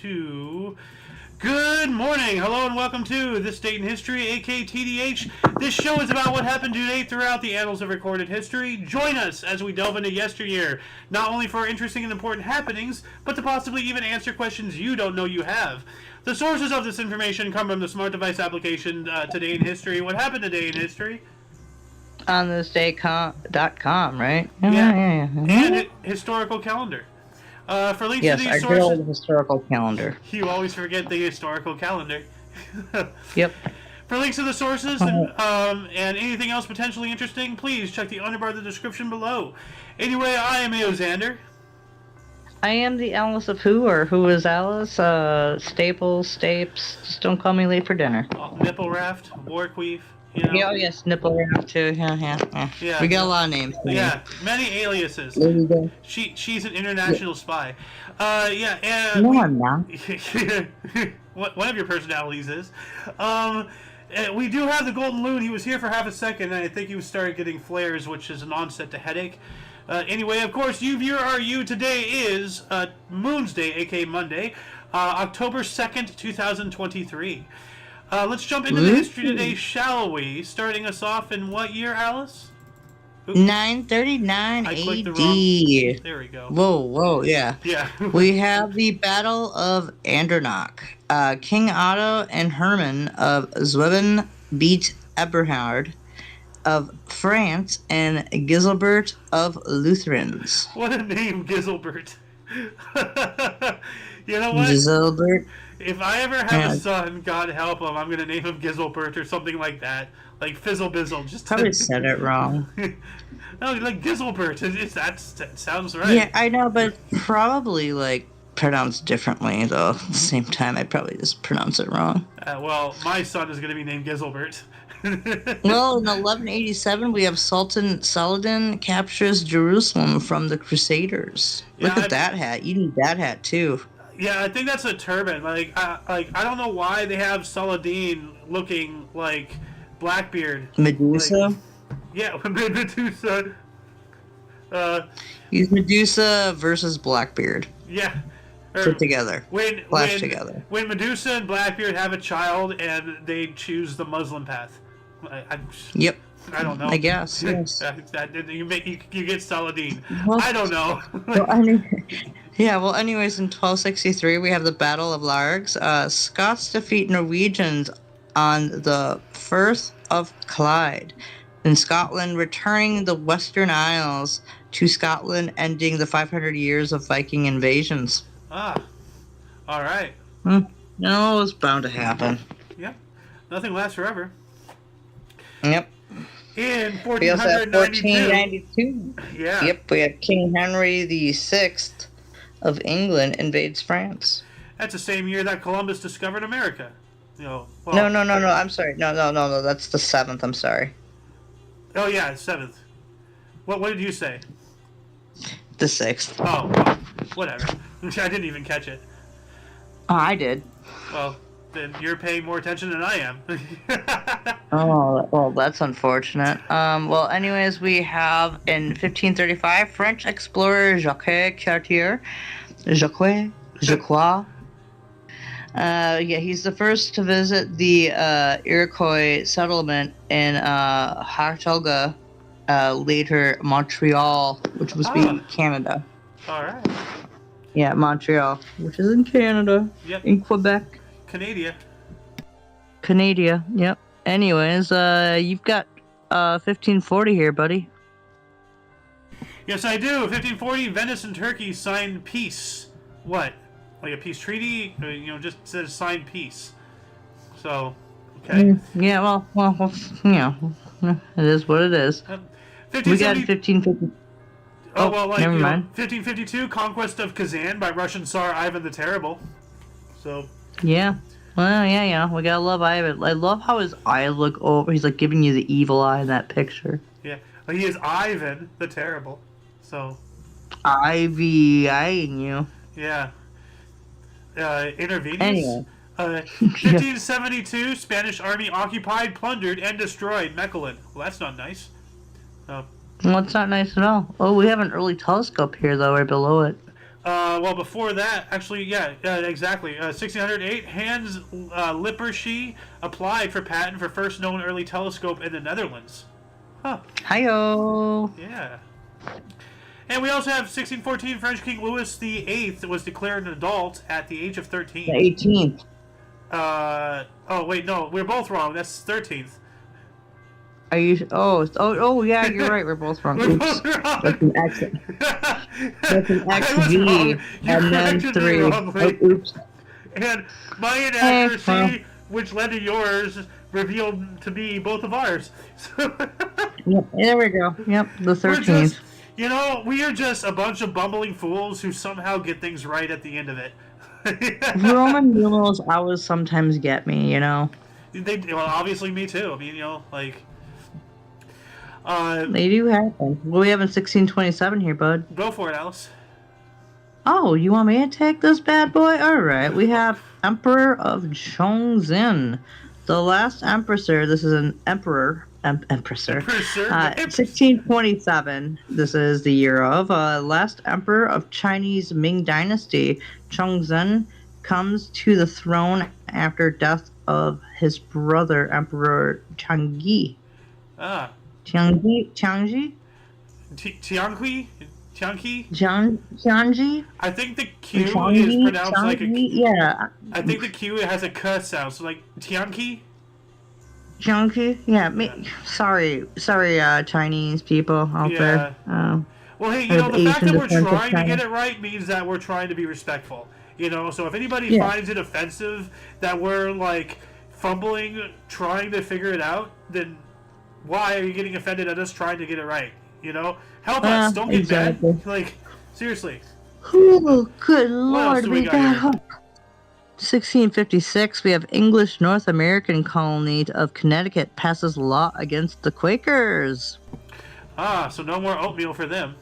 2. Good morning, hello, and welcome to This Date in History, aka TDH. This show is about what happened today throughout the annals of recorded history. Join us as we delve into yesteryear, not only for interesting and important happenings, but to possibly even answer questions you don't know you have. The sources of this information come from the smart device application Today in History. What happened today in history? On thisday.com, right? Yeah. And historical calendar. For links to these sources, our good historical calendar. You always forget the historical calendar. Yep. For links to the sources and anything else potentially interesting, please check the underbar of the description below. Anyway, I am Xander. I am the Alice of Who, or Who is Alice? Staples, just don't call me late for dinner. Nipple Raft, Warqueef. You know? Yeah, oh yes, Nipple Raft too. Yeah. We got a lot of names. Yeah, many aliases. She's an international spy. And no, I'm not. One of your personalities is. We do have the Golden Loon. He was here for half a second, and I think he started getting flares, which is an onset to headache. Anyway, of course, you viewer are you. Today is Moon's Day, aka Monday, October 2nd, 2023. Let's jump into the history today, shall we? Starting us off in what year, Alice? 939 AD. There we go. Whoa, yeah. Yeah. We have the Battle of Andernach. King Otto and Herman of Zweben beat Eberhard of France and Giselbert of Lutherans. What a name, Giselbert. You know what? Giselbert. If I ever have a son, God help him, I'm going to name him Giselbert or something like that. Like Fizzle Bizzle. Probably said it wrong. No, like Giselbert. That sounds right. Yeah, I know, but probably like pronounced differently, though. At the same time, I probably just pronounce it wrong. Well, my son is going to be named Giselbert. Well, in 1187, we have Sultan Saladin captures Jerusalem from the Crusaders. Look at that hat. You need that hat, too. Yeah, I think that's a turban. I don't know why they have Saladin looking like Blackbeard. Medusa? Yeah, Medusa. He's Medusa versus Blackbeard. Yeah. Put together. Together. When Medusa and Blackbeard have a child and they choose the Muslim path. Yep. I don't know. I guess, yes. You get Saladin. Well, I don't know. Well, anyways, in 1263, we have the Battle of Largs. Scots defeat Norwegians on the Firth of Clyde. In Scotland, returning the Western Isles to Scotland, ending the 500 years of Viking invasions. Ah, all right. No, it was bound to happen. Yep. Nothing lasts forever. Yep. In 1492. Yeah. Yep, we have King Henry VI of England invades France. That's the same year that Columbus discovered America. No, I'm sorry. No, that's the 7th, I'm sorry. Oh, yeah, 7th. What did you say? The 6th. Oh, well, whatever. I didn't even catch it. Oh, I did. Well, then you're paying more attention than I am. Oh, well, that's unfortunate. Well, anyways, we have in 1535 French explorer Jacques Cartier. Jacques. He's the first to visit the Iroquois settlement in Hartauga, later Montreal, which was Canada. All right. Yeah, Montreal, which is in Canada. Yep. In Quebec. Canada, yep. Anyways, you've got 1540 here, buddy. Yes, I do. 1540, Venice and Turkey signed peace. What? Like a peace treaty? Just says signed peace. So, okay. Yeah, well, it is what it is. We got 1550. Never mind. 1552, conquest of Kazan by Russian Tsar Ivan the Terrible. So. Yeah. Well, yeah. We gotta love Ivan. I love how his eyes look over. He's like giving you the evil eye in that picture. Yeah. Well, he is Ivan the Terrible. So. Ivy eyeing you. Yeah. Intervenus. Anyway. 1572, Spanish army occupied, plundered, and destroyed Mechlin. Well, that's not nice. Well, it's not nice at all. Oh, we have an early telescope here, though, right below it. Well, before that, actually, yeah, exactly. 1608, Hans Lippershey applied for patent for first known early telescope in the Netherlands. Huh. Hi-yo. Yeah. And we also have 1614, French King Louis VIII was declared an adult at the age of 13. The 18th. Oh, wait, no, we're both wrong. That's 13th. Are you? Oh, yeah, you're right. We're both wrong. We're Oops. both wrong. That's an X. That's an I was XV. wrong. You And then corrected me 3. wrongly. Oh, oops. And my inaccuracy, well. which led to yours, revealed to be both of ours. Yep, there we go. Yep, the 13th. We are just a bunch of bumbling fools who somehow get things right at the end of it. Roman numerals always sometimes get me, Well, obviously me too. I mean, They do happen. What do we have in 1627 here, bud? Go for it, Alice. Oh, you want me to take this bad boy? Alright, we have Emperor of Chongzhen. The last empressor, this is an emperor. Empressor. 1627, this is the year of. Last emperor of Chinese Ming Dynasty. Chongzhen comes to the throne after death of his brother, Emperor Changji. Tiangji? Tiangqi? Tiangji? I think the Q is pronounced like a... Yeah. I think the Q has a K sound, so like Tiangqi? Tiangji? Yeah, sorry, Chinese people out there. Well, hey, the fact that we're trying to get it right means that we're trying to be respectful. So if anybody finds it offensive that we're, like, fumbling, trying to figure it out, then why are you getting offended at us trying to get it right? Help us. Don't get mad. Like, seriously. Oh, good lord, we got hooked. 1656, we have English North American colony of Connecticut passes law against the Quakers. So no more oatmeal for them.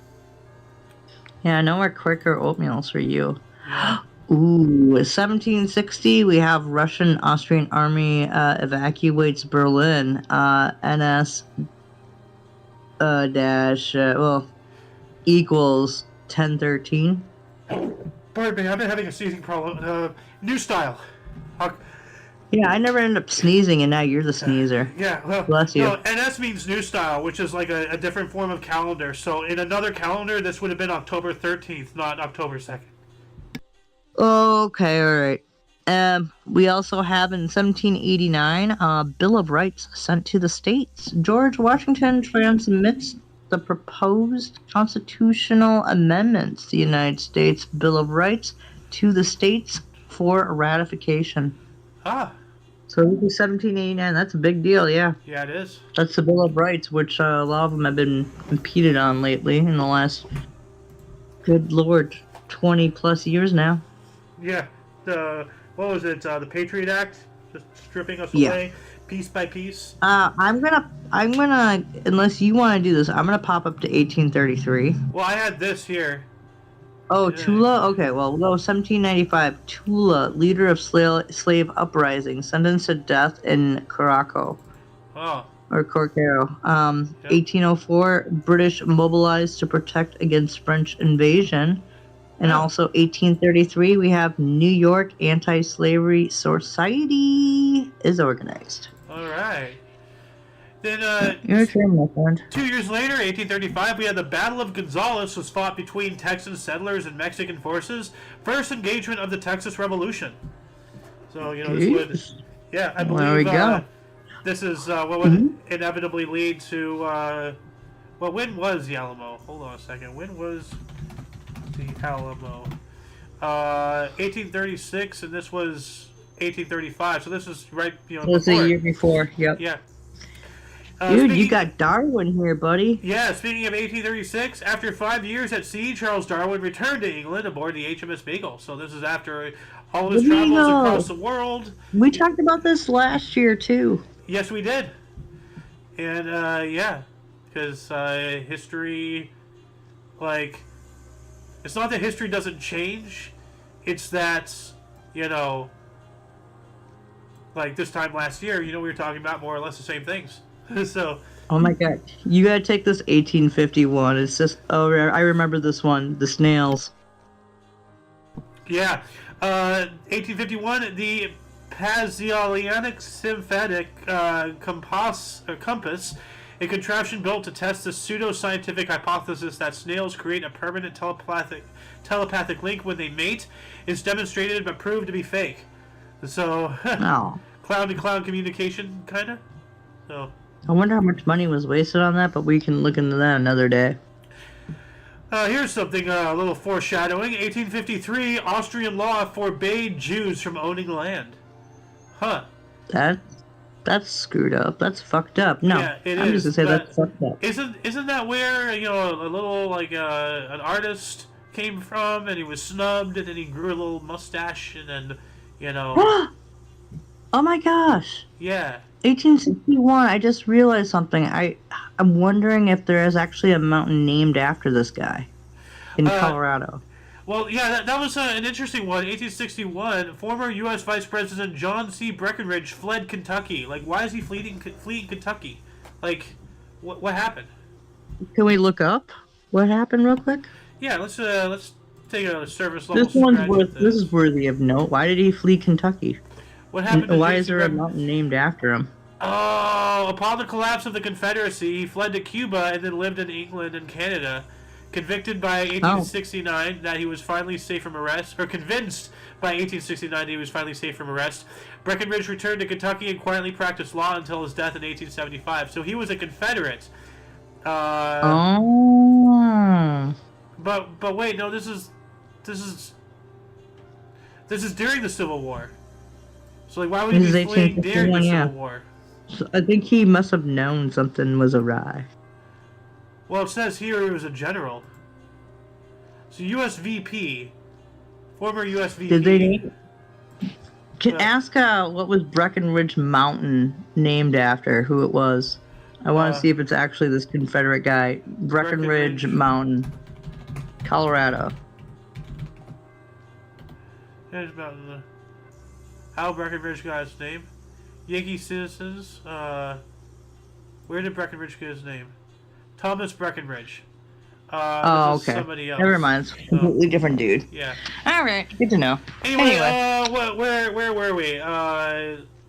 Yeah, no more Quaker oatmeals for you. Yeah. Ooh, 1760, we have Russian-Austrian army evacuates Berlin. NS equals 1013. Pardon me, I've been having a sneezing problem. New style. Yeah, I never end up sneezing, and now you're the sneezer. Yeah, well, bless you. No, NS means new style, which is like a different form of calendar. So in another calendar, this would have been October 13th, not October 2nd. Okay, all right. We also have in 1789, Bill of Rights sent to the states. George Washington transmits the proposed constitutional amendments to the United States Bill of Rights to the states for ratification. So this is 1789. That's a big deal, yeah. Yeah, it is. That's the Bill of Rights, which a lot of them have been impeded on lately in the last, good lord, 20 plus years now. Yeah. What was it? The Patriot Act, just stripping us away, piece by piece. I'm gonna, unless you want to do this, I'm gonna pop up to 1833. Well, I had this here. Oh, Tula? Okay, well, we'll go 1795. Tula, leader of slave uprising, sentenced to death in Caraco. Oh. Or Corcaro. 1804, British mobilized to protect against French invasion. And also 1833, we have New York Anti-Slavery Society is organized. All right. Then, your turn, my friend. 2 years later, 1835, we had the Battle of Gonzales was fought between Texan settlers and Mexican forces. First engagement of the Texas Revolution. So, this would... Yeah, I believe... There we go. This is what would inevitably lead to... well, when was the Alamo? Hold on a second. When was... the Alamo? 1836, and this was 1835. So this is right, It was a year before. Yep. Yeah. Dude, you got Darwin here, buddy. Yeah. Speaking of 1836, after 5 years at sea, Charles Darwin returned to England aboard the HMS Beagle. So this is after all of his travels across the world. We talked about this last year too. Yes, we did. And yeah, because history, like. It's not that history doesn't change. It's that, like this time last year, we were talking about more or less the same things. So. Oh my god. You gotta take this 1851. It's just, I remember this one. The snails. Yeah. 1851, the Paleolithic symphatic compass, a contraption built to test the pseudo-scientific hypothesis that snails create a permanent telepathic link when they mate, is demonstrated but proved to be fake. So, Oh. clown-to-clown communication, kind of. So, I wonder how much money was wasted on that, but we can look into that another day. here's something, a little foreshadowing. 1853, Austrian law forbade Jews from owning land. Huh. That's screwed up. That's fucked up. No, Yeah, it I'm is, just gonna say but that's fucked up. Isn't that where, a little, like, an artist came from, and he was snubbed, and then he grew a little mustache, and then, Oh my gosh. yeah. 1861. I just realized something. I'm wondering if there is actually a mountain named after this guy in Colorado. Well, yeah, that was an interesting one. 1861, former U.S. Vice President John C. Breckinridge fled Kentucky. Like, why is he fleeing Kentucky? Like, what happened? Can we look up what happened real quick? Yeah, let's take a service level. This is worthy of note. Why did he flee Kentucky? What happened? And why is there a mountain named after him? Oh, upon the collapse of the Confederacy, he fled to Cuba and then lived in England and Canada. Convicted by 1869 that he was finally safe from arrest, or convinced by 1869 that he was finally safe from arrest, Breckinridge returned to Kentucky and quietly practiced law until his death in 1875. So he was a Confederate. Oh. But wait, no, this is during the Civil War. So like, why would he be fleeing during the Civil War? So I think he must have known something was awry. Well, it says here he was a general. So U.S. VP, former U.S. VP. Did they ask what was Breckinridge Mountain named after? Who it was? I want to see if it's actually this Confederate guy. Breckinridge Mountain, Colorado. Here's Mountain. How Breckinridge got his name? Yankee citizens. Where did Breckinridge get his name? Thomas Breckinridge. Okay. Somebody else. Never mind. It's a completely different dude. Yeah. All right. Good to know. Anyway. Where were we?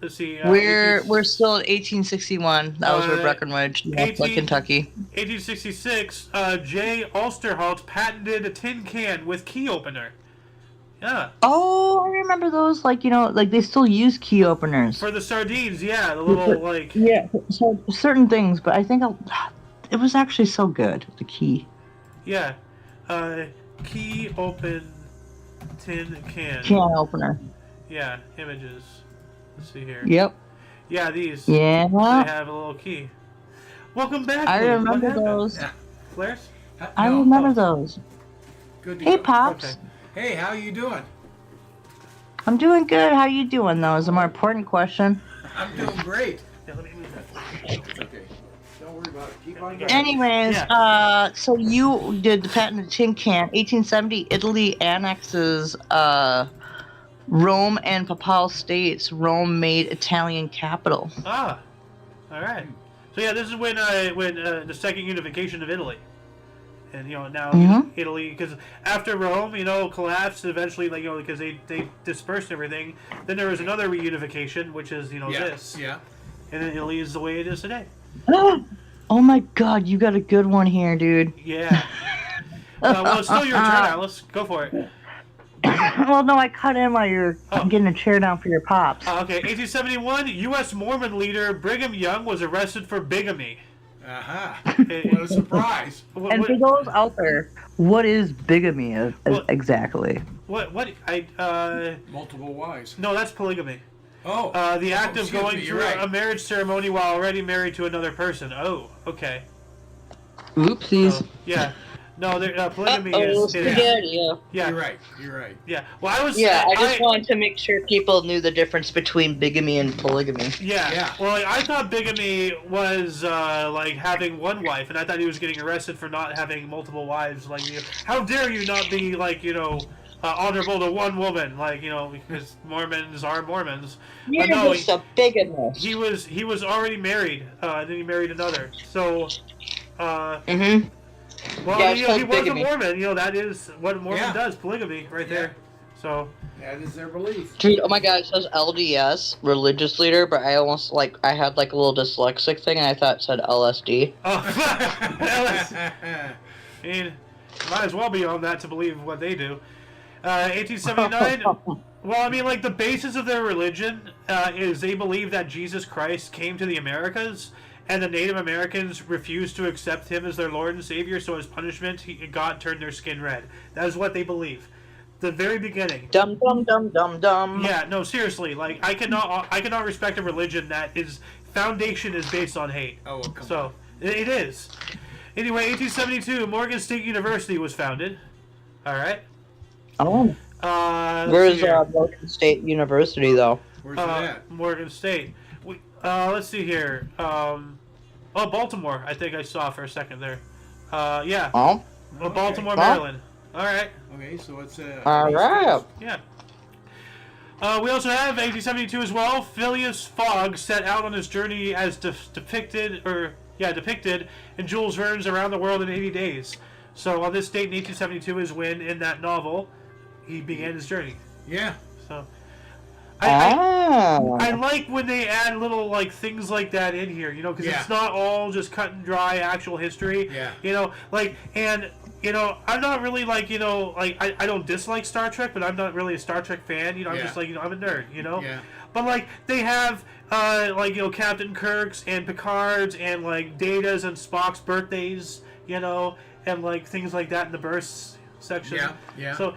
Let's see. We're still at 1861. That was where Breckinridge left Kentucky. 1866. J. Ulsterholt patented a tin can with key opener. Yeah. Oh, I remember those. Like they still use key openers for the sardines. Yeah, the little Yeah, so certain things, but I think it was actually so good. The key. Yeah, key open tin can. Can opener. Yeah, images. Let's see here. Yep. Yeah, these. Yeah. They have a little key. Welcome back. I remember those. Yeah. Flares? I remember those. Good. Hey, Pops. Okay. Hey, how you doing? I'm doing good. How you doing, though? Is a more important question. I'm doing great. Yeah, let me move that. It's okay. Don't worry about it. Keep on going. Anyways, so you did the patented tin can. 1870, Italy annexes Rome and Papal States. Rome made Italian capital. Ah, all right. So yeah, this is when the second unification of Italy. And now Italy, because after Rome, collapsed eventually, because they dispersed everything. Then there was another reunification, which is this. Yeah. And then Italy is the way it is today. Oh my God, you got a good one here, dude. Yeah. Well, it's still your turn, Alice. Go for it. Well, no, I cut in while you're getting a chair down for your pops. Okay, 1871, U.S. Mormon leader Brigham Young was arrested for bigamy. What a surprise. And for those out there, what is bigamy exactly? Multiple wives. No, that's polygamy. Oh. The act of going through a marriage ceremony while already married to another person. Oh, okay. Oopsies. Yeah. No, polygamy is. Yeah. You're right. You're right. Yeah. Well, I was. Yeah, I just wanted to make sure people knew the difference between bigamy and polygamy. Yeah. Well, I thought bigamy was having one wife, and I thought he was getting arrested for not having multiple wives. Like, how dare you not be honorable to one woman? Because Mormons are Mormons. You're just a bigamist. He was already married, and then he married another. So. Well, yeah, he was a Mormon. That is what a Mormon does, polygamy, right there. So, That is their belief. Dude, oh my god, it says LDS, religious leader, but I almost, I had, a little dyslexic thing, and I thought it said LSD. I mean, might as well be on that to believe what they do. 1879. Well, I mean, the basis of their religion is they believe that Jesus Christ came to the Americas, and the Native Americans refused to accept him as their Lord and Savior. So, as punishment, God turned their skin red. That is what they believe. The very beginning. Dum dum dum dum dum. Yeah, no, seriously. I cannot respect a religion that is foundation is based on hate. Oh, well, come So on. it is. Anyway, 1872, Morgan State University was founded. All right. Oh. Let's Where's see here. Morgan State University, though? Where's it at? Morgan State. Let's see here. Baltimore. I think I saw for a second there. Yeah. Oh. Well, Baltimore, Okay. Maryland. All right. Okay, so it's All right. Yeah. We also have 1872 as well. Phileas Fogg set out on his journey as depicted in Jules Verne's Around the World in 80 Days. So on this date in 1872 is when, in that novel, he began his journey. Yeah. So Oh. I like when they add little things like that in here, because Yeah. it's not all just cut and dry actual history. Yeah. I'm not really I don't dislike Star Trek, but I'm not really a Star Trek fan. I'm Yeah. just I'm a nerd. Yeah. But they have Captain Kirk's and Picard's and Data's and Spock's birthdays, and things like that in the births section. Yeah. Yeah. So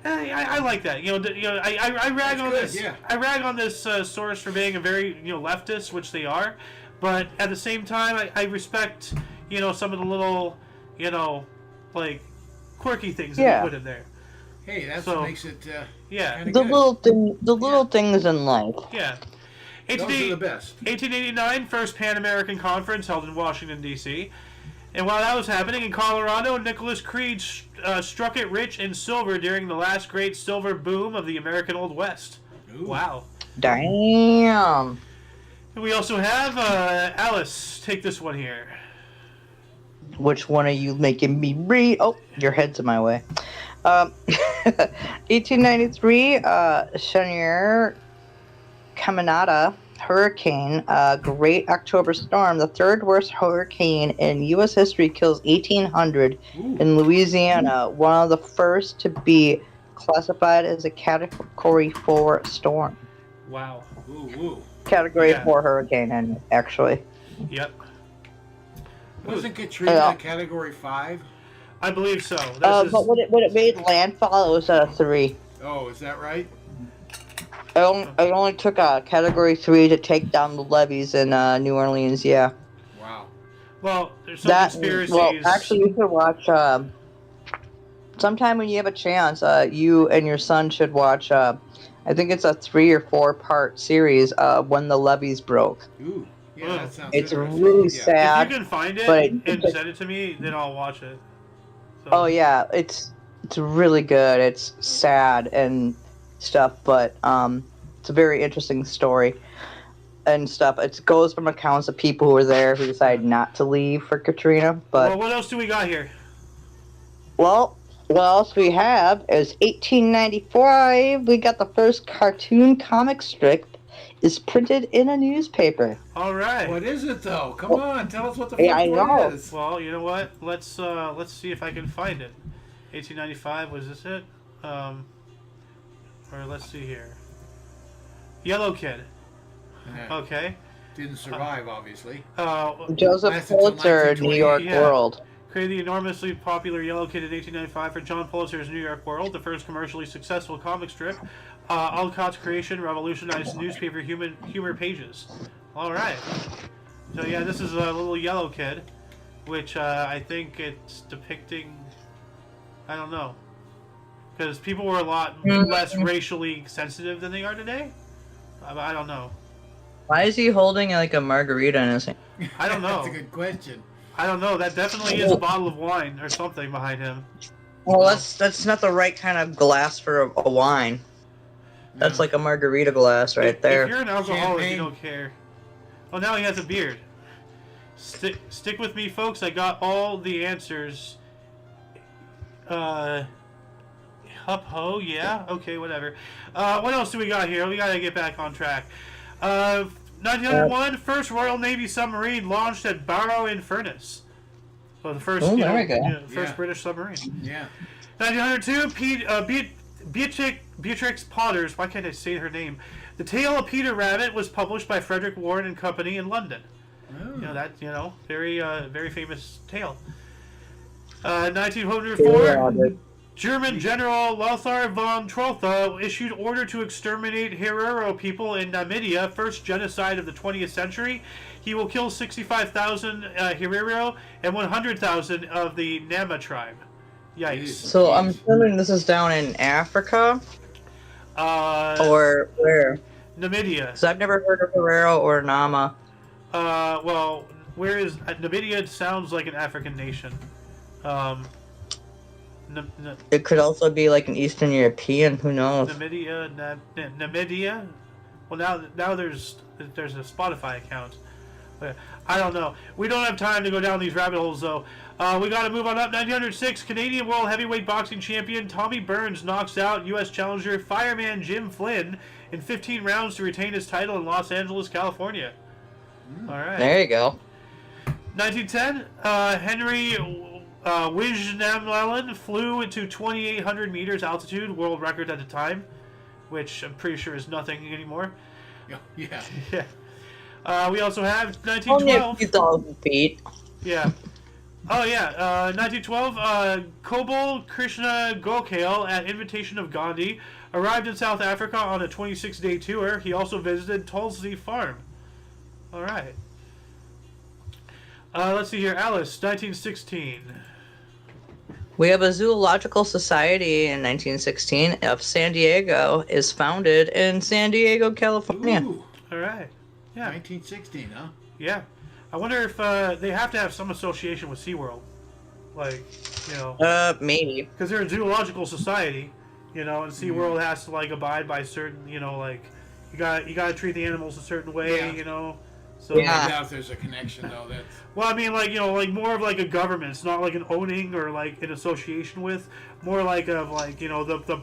I like that. I rag on good, this. yeah. I rag on this source for being a very leftist, which they are, but at the same time, I respect some of the little quirky things that they put in there. Hey, that's So, what makes it Yeah. kinda The good. little things in life. Yeah. Those are the best. 1889, first Pan American Conference held in Washington, D.C. And while that was happening in Colorado, Nicholas Creed struck it rich in silver during the last great silver boom of the American Old West. Ooh. Wow. Damn. And we also have Alice. Take this one here. Which one are you making me read? Oh, your head's in my way. 1893, Yesteryear Caminata hurricane, Great October Storm, the third worst hurricane in U.S. history, kills 1,800 in Louisiana, one of the first to be classified as a Category 4 storm. Wow. Ooh. Category 4 hurricane, actually. Yep. Wasn't Katrina a Category 5? I believe so. But when it made landfall, it was at a 3. Oh, is that right? It only took a Category 3 to take down the levees in New Orleans, yeah. Wow. Well, there's some conspiracies. Well, actually, you should watch, sometime when you have a chance, you and your son should watch, I think it's a 3 or 4 part series, When the Levees Broke. Ooh. Yeah, that sounds It's interesting. really Yeah. sad. If you can find it but and send it to me, then I'll watch it. So. Oh, yeah, it's really good. It's sad and stuff, but it's a very interesting story and stuff. It goes from accounts of people who were there who decided not to leave for Katrina. But Well, what else do we got here? well, what else we have is 1895. We got the first cartoon comic strip is printed in a newspaper. All right. What is it though? Come on, tell us what the Hey, fuck I know. is. Well, you know what? Let's see if I can find it. 1895, was this it? Or let's see here. Yellow Kid. Yeah. Okay. Didn't survive, obviously. Joseph Lasted till Pulitzer, New York 1928. Yeah. World. Created the enormously popular Yellow Kid in 1895 for John Pulitzer's New York World, the first commercially successful comic strip. Alcott's creation revolutionized newspaper humor pages. All right. So yeah, this is a little Yellow Kid, which I think it's depicting. I don't know, because people were a lot less racially sensitive than they are today. I don't know. Why is he holding like a margarita in his hand? I don't know. That's a good question. I don't know. That definitely is a bottle of wine or something behind him. Well, that's not the right kind of glass for a wine. That's like a margarita glass right there. If you're an alcoholic, Champagne. you don't care. Oh, now he has a beard. Stick with me, folks. I got all the answers. Hup ho, yeah. Okay, whatever. What else do we got here? We gotta get back on track. 1901, first Royal Navy submarine launched at Barrow-in-Furness. So the first, there we go. first British submarine. Yeah. 1902, Beatrix Potter's, why can't I say her name? The Tale of Peter Rabbit was published by Frederick Warren and Company in London. Oh. Very very famous tale. 1904, German General Lothar von Trotha issued order to exterminate Herero people in Namibia, first genocide of the 20th century. He will kill 65,000 Herero and 100,000 of the Nama tribe. Yikes. So I'm assuming this is down in Africa? Or where? Namibia. Because I've never heard of Herero or Nama. Well, where is Namibia? It sounds like an African nation. It could also be like an Eastern European. Who knows? Namibia. Well, now there's a Spotify account. I don't know. We don't have time to go down these rabbit holes, though. We got to move on up. 1906, Canadian World Heavyweight Boxing Champion Tommy Burns knocks out U.S. challenger fireman Jim Flynn in 15 rounds to retain his title in Los Angeles, California. All right. There you go. 1910, Henry Wijnamelen flew into 2,800 meters altitude, world record at the time, which I'm pretty sure is nothing anymore. Yeah. Yeah. We also have Only a 1912. few thousand feet. Yeah. Oh, yeah. 1912, Kobol Krishna Gokhale, at invitation of Gandhi, arrived in South Africa on a 26-day tour. He also visited Tulsi Farm. All right. Let's see here. Alice, 1916. We have a zoological society in 1916 of San Diego is founded in San Diego, California. Ooh, All right. Yeah. 1916, huh? Yeah. I wonder if they have to have some association with SeaWorld. Like, Maybe. because they're a zoological society, and SeaWorld has to, like, abide by certain, like, you gotta treat the animals a certain way, So, Yeah. I doubt there's a connection, though. That's... Well, I mean, like, like more of like a government. It's not like an owning or like an association with. More like of like, the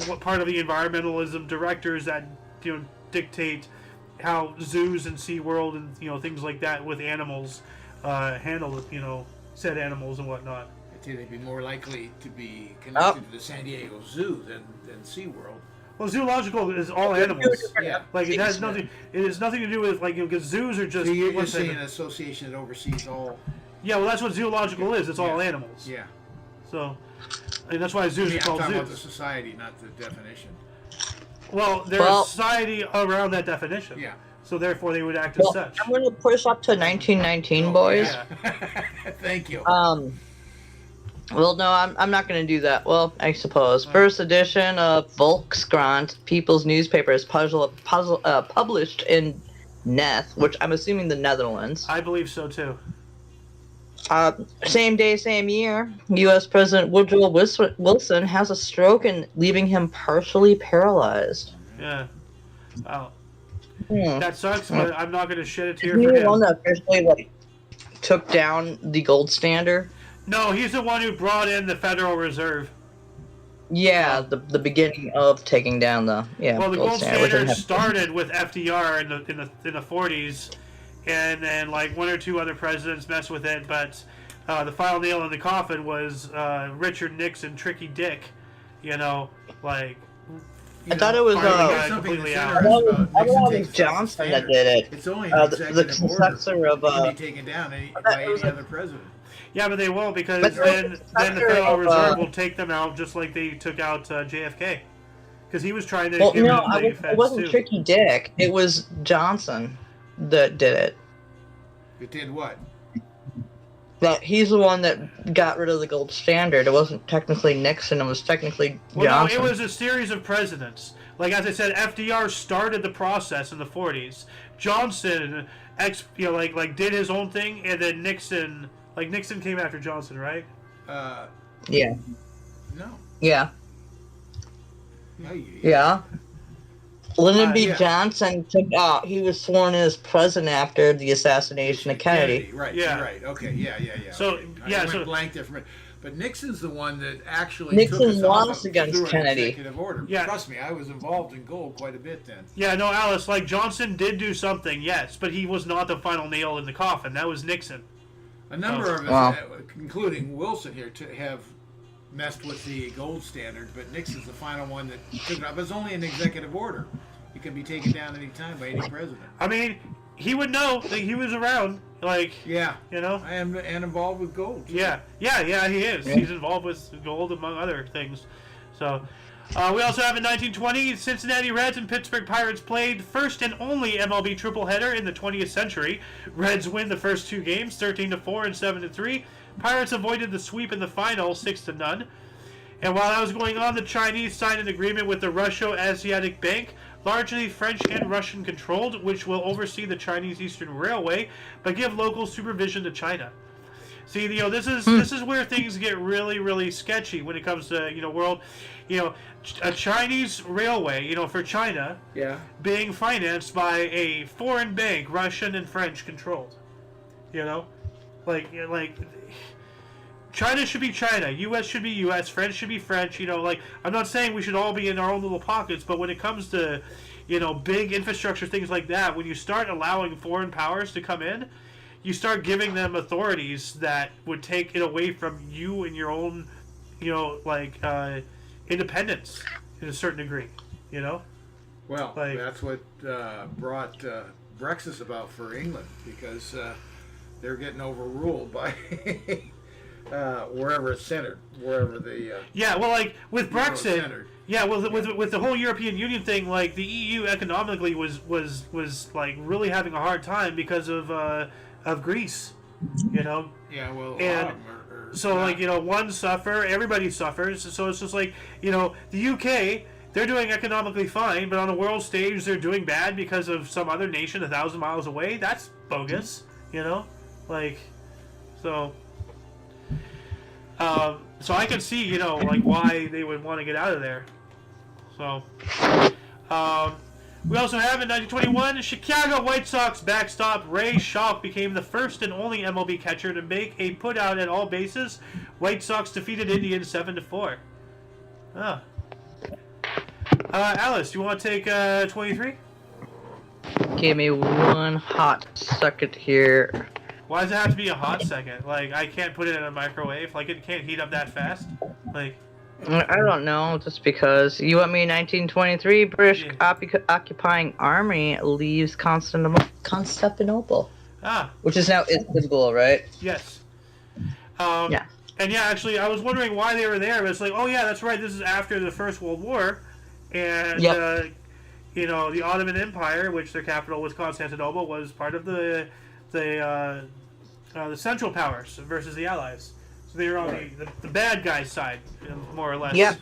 what part of the environmentalism directors that dictate how zoos and SeaWorld and things like that with animals handle said animals and whatnot. I'd say they'd be more likely to be connected to the San Diego Zoo than SeaWorld. Well, zoological is all animals. Yeah. Like it has nothing. It has nothing to do with like because zoos are just. So you're one just saying thing. an association that oversees all. Yeah, well, that's what zoological is. It's all animals. Yeah. So, and that's why zoos are I'm called talking about zoos. the society, not the definition. Well, there's a society around that definition. Yeah. So therefore, they would act as such. I'm going to push up to 1919, boys. Yeah. Thank you. Well, no, I'm not going to do that. Well, I suppose. First edition of Volkskrant, People's Newspaper, is published in Neth, which I'm assuming the Netherlands. I believe so too. Same day, same year, U.S. President Woodrow Wilson has a stroke and leaving him partially paralyzed. Yeah. Wow. That sucks, but I'm not going to shed a tear He's for the him. one that officially took down the gold standard. No, he's the one who brought in the Federal Reserve. Yeah, the beginning of taking down the Well, the gold which standard I started with FDR in the 40s, and then like one or two other presidents messed with it, but the final nail in the coffin was Richard Nixon, Tricky Dick. I thought it was completely I out. thought it was Johnson that did it. It's only an the executive successor order of can be taken down by any other president. Yeah, but they won't because But then the Federal of, Reserve will take them out just like they took out JFK. Because he was trying to Well, give no, them the it feds wasn't too. Tricky Dick. It was Johnson that did it. It did what? That he's the one that got rid of the gold standard. It wasn't technically Nixon. It was technically Well, Johnson. no, it was a series of presidents. Like as I said, FDR started the process in the 40s. Johnson, did his own thing, and then Nixon came after Johnson, right? Yeah. No. Yeah. No, Yeah. Lyndon B. yeah. Johnson he was sworn in as president after the assassination of Kennedy. Right. Yeah. Right. Okay. Yeah. So, okay. yeah, I went so- blank there for a minute. But Nixon's the one that actually Nixon took us off lost of, against through an Kennedy. executive order. Yeah. Trust me, I was involved in gold quite a bit then. Yeah, no, Alice, like, Johnson did do something, yes, but he was not the final nail in the coffin. That was Nixon. A number of us, Wow. including Wilson here, have messed with the gold standard, but Nixon's the final one that took it up. It was only an executive order. It can be taken down any time by any president. I mean, he would know that he was around, like, Yeah. you know? I am and involved with gold. Yeah, he is. Yeah. He's involved with gold, among other things. So, we also have in 1920, Cincinnati Reds and Pittsburgh Pirates played first and only MLB tripleheader in the 20th century. Reds win the first two games, 13-4 and 7-3. Pirates avoided the sweep in the final, 6-0. And while that was going on, the Chinese signed an agreement with the Russo-Asiatic Bank, largely French and Russian controlled, which will oversee the Chinese Eastern Railway, but give local supervision to China. See, you know, this is where things get really, really sketchy when it comes to, you know, world, you know, a Chinese railway, you know, for China, Yeah. being financed by a foreign bank, Russian and French controlled. You know, like China should be China, U.S. should be U.S., French should be French. You know, like, I'm not saying we should all be in our own little pockets, but when it comes to, you know, big infrastructure things like that, when you start allowing foreign powers to come in, you start giving them authorities that would take it away from you and your own, you know, like, independence in a certain degree, you know? Well, Like- that's what brought Brexit about for England, because they're getting overruled by wherever it's centered, wherever the Yeah, well, like, with Euro Brexit, centered. yeah, well, with the whole European Union thing, like, the EU economically was like, really having a hard time because of Greece, you know? Yeah, well, a And lot of them are So, not. like, you know, one suffer, everybody suffers. So it's just like, you know, the UK, they're doing economically fine, but on the world stage, they're doing bad because of some other nation 1,000 miles away. That's bogus, you know? Like, so... so I can see, you know, like, why they would want to get out of there. So... we also have in 1921, Chicago White Sox backstop Ray Schalk became the first and only MLB catcher to make a putout at all bases. White Sox defeated Indians 7-4. Ah. Alice, you want to take 23? Give me one hot second here. Why does it have to be a hot second? Like, I can't put it in a microwave. Like, it can't heat up that fast. Like, I don't know, just because. You want me 1923, British Yeah. occupying army leaves Constantinople, which is now Istanbul, right? yes. Yeah. And yeah, actually, I was wondering why they were there. But it's like, oh yeah, that's right. This is after the First World War, and Yep. you know, the Ottoman Empire, which their capital was Constantinople, was part of the Central Powers versus the Allies. So they were on the bad guy's side, more or less. Yep.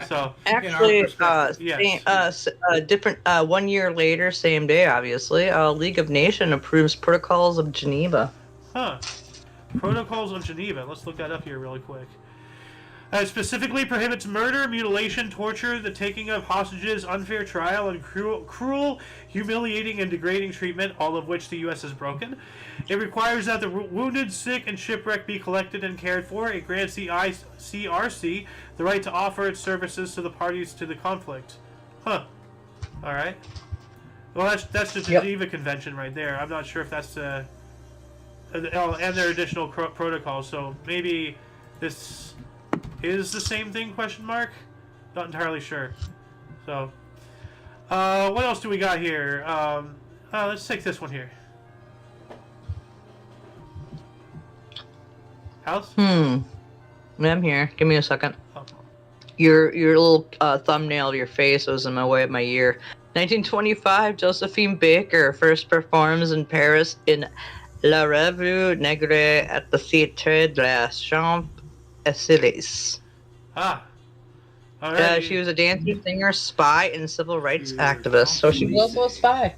So Actually, perspective, yes. different. 1 year later, same day, obviously, League of Nations approves Protocols of Geneva. Huh. Protocols of Geneva. Let's look that up here really quick. It specifically prohibits murder, mutilation, torture, the taking of hostages, unfair trial, and cruel, humiliating, and degrading treatment, all of which the U.S. has broken. It requires that the wounded, sick, and shipwrecked be collected and cared for. It grants the ICRC the right to offer its services to the parties to the conflict. Huh. All right. Well, that's the Yep. Geneva Convention right there. I'm not sure if that's and their additional protocols. So maybe this is the same thing? Question mark. Not entirely sure. So, what else do we got here? Let's take this one here. House. I'm here. Give me a second. Oh. Your little thumbnail of your face was in my way of my ear. 1925, Josephine Baker first performs in Paris in La Revue Negre at the Theatre de la Champs-Élysées. Ah. All right. She was a dancer, singer, spy, and civil rights She was activist. So she was also a spy.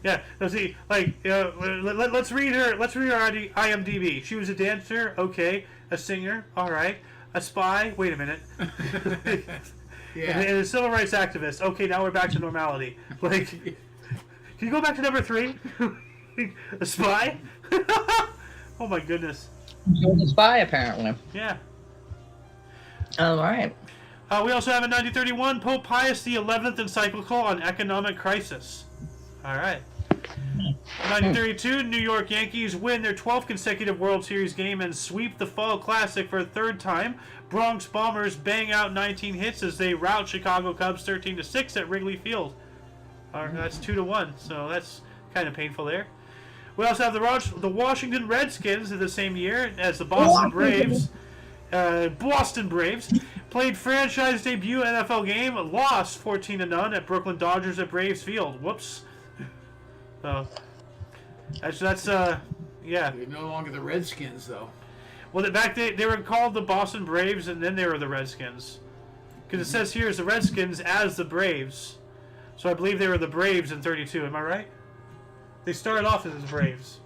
Yeah. Let's see. Like, let's read her. Let's read her IMDb. She was a dancer. Okay. A singer. All right. A spy. Wait a minute. Yeah. And a civil rights activist. Okay, now we're back to normality. Like, can you go back to number 3? A spy? Oh my goodness. She was a spy, apparently. Yeah. All right. We also have in 1931 Pope Pius XI encyclical on economic crisis. All right. 1932, New York Yankees win their 12th consecutive World Series game and sweep the Fall Classic for a third time. Bronx Bombers bang out 19 hits as they rout Chicago Cubs 13-6 at Wrigley Field. That's 2-1, so that's kind of painful there. We also have the Washington Redskins in the same year as the Boston Braves. Boston Braves played franchise debut NFL game, lost 14-0 at Brooklyn Dodgers at Braves Field. Whoops. So that's yeah. They're no longer the Redskins, though. Well, back they were called the Boston Braves, and then they were the Redskins. Because it says here is the Redskins as the Braves. So I believe they were the Braves in 32. Am I right? They started off as the Braves.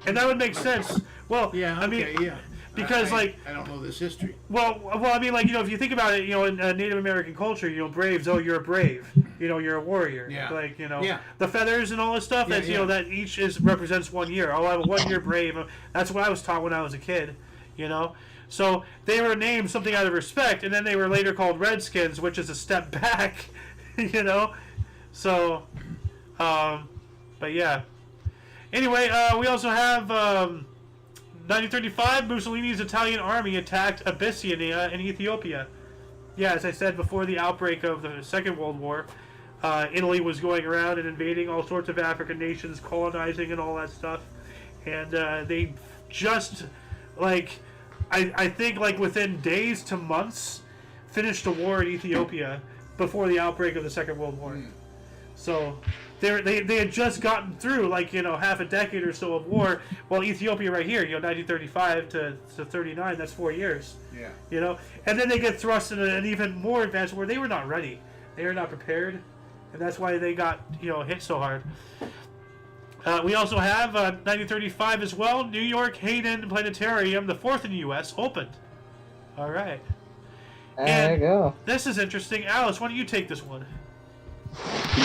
And that would make sense. Well, Yeah, I mean, okay, yeah. because I like, don't know this history. well, I mean, like, if you think about it, in Native American culture, Braves. Oh, you're a brave. You're a warrior. Yeah. Like, Yeah. the feathers and all this stuff. Yeah, That's yeah. that each represents 1 year. Oh, I'm a 1 year brave. That's what I was taught when I was a kid. So they were named something out of respect, and then they were later called Redskins, which is a step back. So, but yeah. Anyway, we also have 1935. Mussolini's Italian army attacked Abyssinia in Ethiopia. Yeah, as I said before the outbreak of the Second World War, Italy was going around and invading all sorts of African nations, colonizing and all that stuff, and they just I think within days to months finished a war in Ethiopia before the outbreak of the Second World War. So they had just gotten through half a decade or so of war. Well, Ethiopia right here, 1935 to 39, that's 4 years. Yeah. And then they get thrust in an even more advanced war. They were not ready. They were not prepared, and that's why they got hit so hard. We also have 1935 as well. New York Hayden Planetarium, the fourth in the U.S., opened. All right. There you go. This is interesting. Alice, why don't you take this one?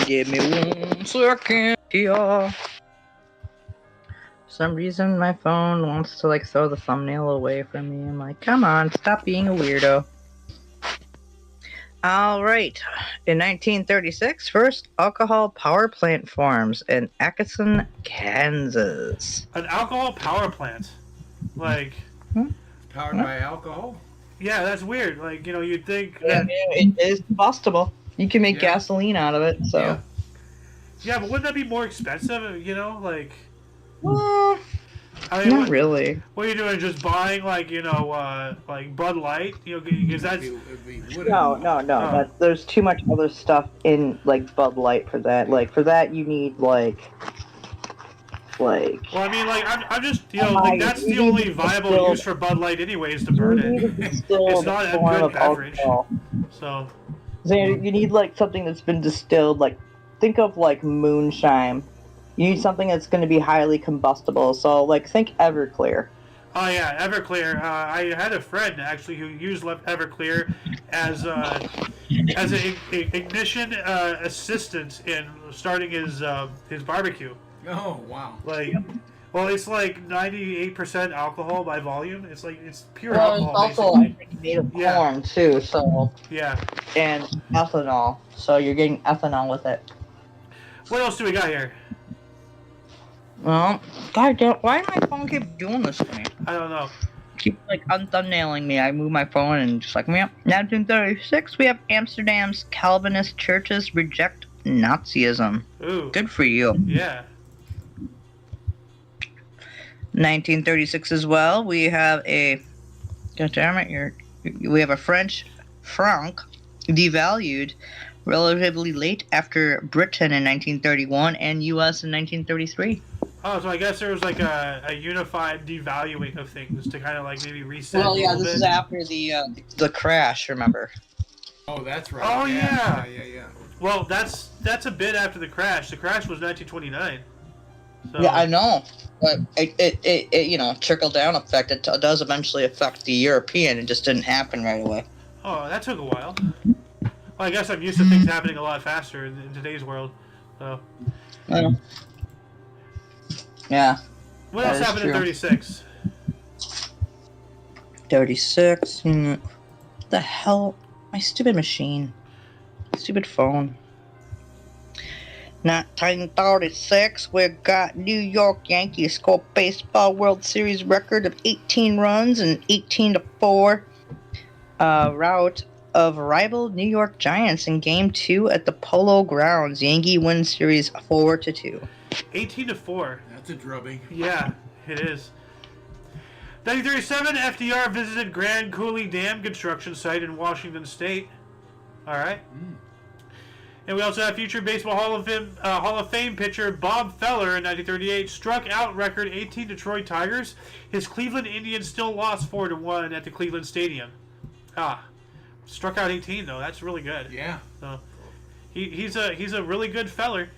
Give me 1 second here. For some reason, my phone wants to throw the thumbnail away from me. I'm like, come on, stop being a weirdo. All right. In 1936, first alcohol power plant forms in Atkinson, Kansas. An alcohol power plant. Powered by alcohol? Yeah, that's weird. You'd think Yeah, that... it is combustible. You can make gasoline out of it, so. Yeah, but wouldn't that be more expensive, Well, not really. What are you doing? Just buying, Bud Light? Because that's... No. There's too much other stuff in, Bud Light for that. For that, you need, Well, I mean, I'm just, that's the only viable use for Bud Light anyways, to burn it. It's not a good beverage. So... You need, something that's been distilled, think of, moonshine. You need something that's going to be highly combustible, so, think Everclear. Oh, yeah, Everclear. I had a friend, actually, who used Everclear as an ignition assistant in starting his barbecue. Oh, wow. Well, it's 98% alcohol by volume. It's pure Well, alcohol. it's also made of corn too, so yeah. And ethanol, so you're getting ethanol with it. What else do we got here? Well, why my phone keep doing this to me? I don't know. Keep unthumbnailing me. I move my phone and just 1936 we have Amsterdam's Calvinist churches reject Nazism. Ooh. Good for you. Yeah. 1936 as well. We have a French franc devalued relatively late after Britain in 1931 and U.S. in 1933. Oh, so I guess there was a unified devaluing of things to kind of maybe reset. Well, yeah, this is after the crash. Remember? Oh, that's right. Oh, yeah. Well, that's a bit after the crash. The crash was 1929. So. Yeah, I know, but it trickle down effect. It does eventually affect the European. It just didn't happen right away. Oh, that took a while. Well, I guess I'm used to things happening a lot faster in today's world. So. Yeah. What else happened in 36? 1936. What the hell? My stupid machine. Stupid phone. 1936, we got New York Yankees score baseball World Series record of 18 runs and 18-4 rout of rival New York Giants in Game 2 at the Polo Grounds. Yankee win series 4-2. 18-4. That's a drubbing. Yeah, it is. 1937, FDR visited Grand Coulee Dam construction site in Washington State. All right. And we also have future Baseball Hall of Fame pitcher Bob Feller in 1938 struck out record 18 Detroit Tigers. His Cleveland Indians still lost 4-1 at the Cleveland Stadium. Struck out 18 though. That's really good. Yeah. So he's a really good feller.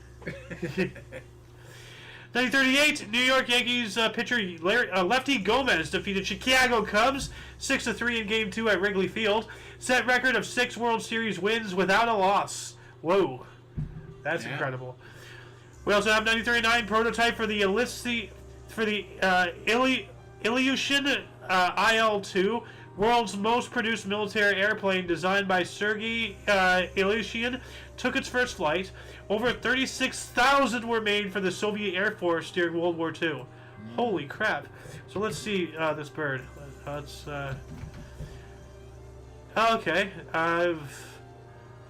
1938, New York Yankees pitcher Lefty Gomez defeated Chicago Cubs 6-3 in Game 2 at Wrigley Field. Set record of 6 World Series wins without a loss. Whoa, that's incredible. We also have 1939 prototype for the Ilyushin IL-2, world's most produced military airplane designed by Sergei Ilyushin, took its first flight. Over 36,000 were made for the Soviet Air Force during World War II. Holy crap. So let's see this bird. Okay.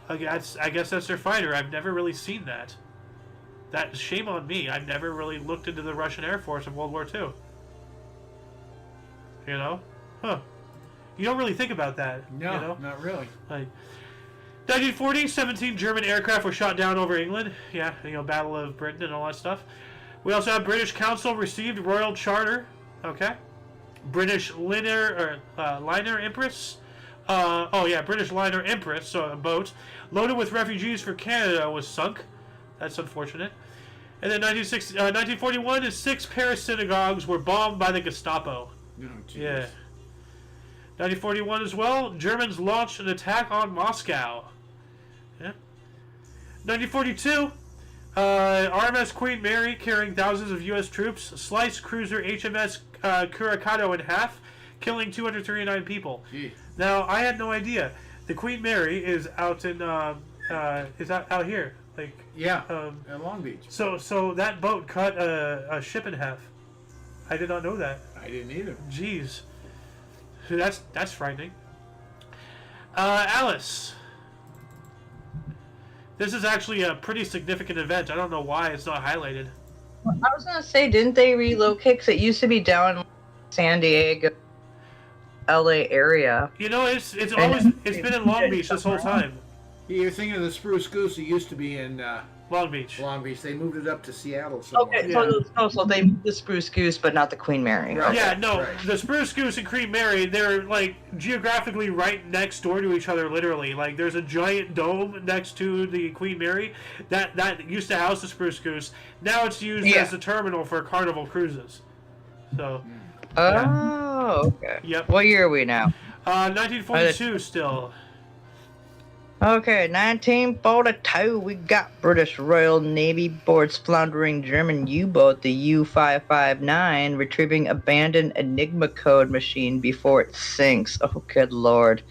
I guess that's their fighter. I've never really seen that. Shame on me. I've never really looked into the Russian Air Force in World War II. You know? Huh. You don't really think about that. No, you know? not really. 1940, 17 German aircraft were shot down over England. Yeah, Battle of Britain and all that stuff. We also have British Council received Royal Charter. Okay. British Liner Empress. British Liner Empress, so a boat, loaded with refugees for Canada was sunk. That's unfortunate. And then 1941, 6 Paris synagogues were bombed by the Gestapo. Oh, yeah. 1941 as well, Germans launched an attack on Moscow. Yeah. 1942, RMS Queen Mary, carrying thousands of U.S. troops, sliced cruiser HMS Curacao in half, killing 239 people. Gee. Now, I had no idea. The Queen Mary is out in out here, like at Long Beach. So that boat cut a ship in half. I did not know that. I didn't either. Jeez, that's frightening. Alice, this is actually a pretty significant event. I don't know why it's not highlighted. I was gonna say, didn't they relocate? Because it used to be down in San Diego, LA area. It's been in Long Beach this whole time. You're thinking of the Spruce Goose. It used to be in Long Beach. Long Beach. They moved it up to Seattle somewhere. Okay, so they moved the Spruce Goose, but not the Queen Mary. Right. Yeah, no, Right. The Spruce Goose and Queen Mary, they're like geographically right next door to each other, literally. Like there's a giant dome next to the Queen Mary that used to house the Spruce Goose. Now it's used as a terminal for Carnival cruises. So. Oh, okay. Yep. What year are we now? 1942 still. Okay, 1942, we got British Royal Navy boards floundering German U-boat, the U-559, retrieving abandoned Enigma code machine before it sinks. Oh, good lord.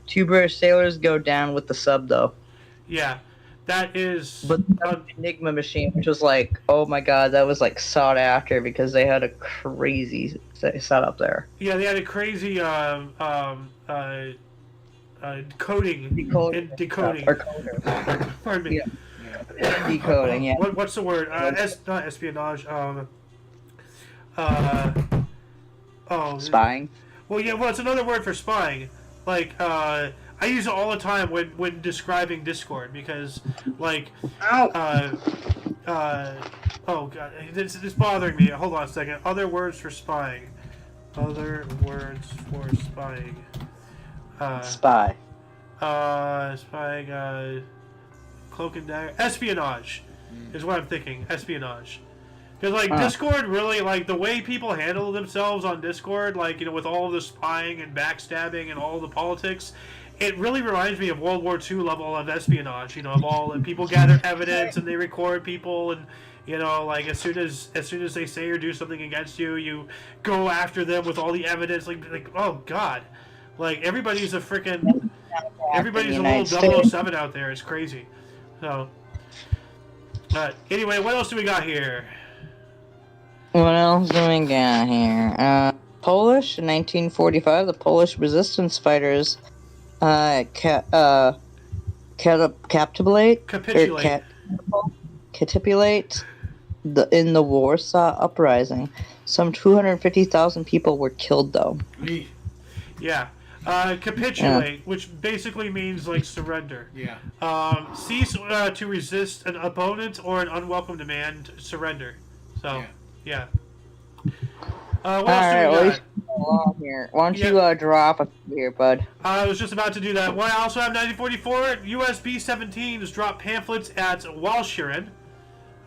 2 British sailors go down with the sub, though. Yeah, that is... But the Enigma machine, which was like, oh my god, that was like sought after because they had a crazy setup there. Yeah, they had a crazy coding and decoding. Pardon me. Yeah. Decoding, yeah. What's the word? Not espionage. Spying? Well, yeah, it's another word for spying. Like, I use it all the time when describing Discord because, like, oh god, it's bothering me. Hold on a second. Other words for spying. Other words for spying. Spy. Spying, cloak and dagger. Espionage is what I'm thinking. Espionage. Because, like, Discord really, like, the way people handle themselves on Discord, like, with all the spying and backstabbing and all the politics, it really reminds me of World War II level of espionage, of all the people gather evidence and they record people and, You know, like as soon as they say or do something against you, you go after them with all the evidence. Like oh god, like everybody's a freaking everybody's a little 007 out there. It's crazy. So, anyway, what else do we got here? What else do we got here? Polish in 1945, the Polish resistance fighters capitulate in the Warsaw Uprising. Some 250,000 people were killed, though. Yeah. Capitulate, which basically means like surrender. Yeah. Cease to resist an opponent or an unwelcome demand. Surrender. So, yeah. What else do we got? Here. Why don't you drop a few here, bud? I was just about to do that. Well, I also have 1944. US B-17s dropped pamphlets at Walcheren.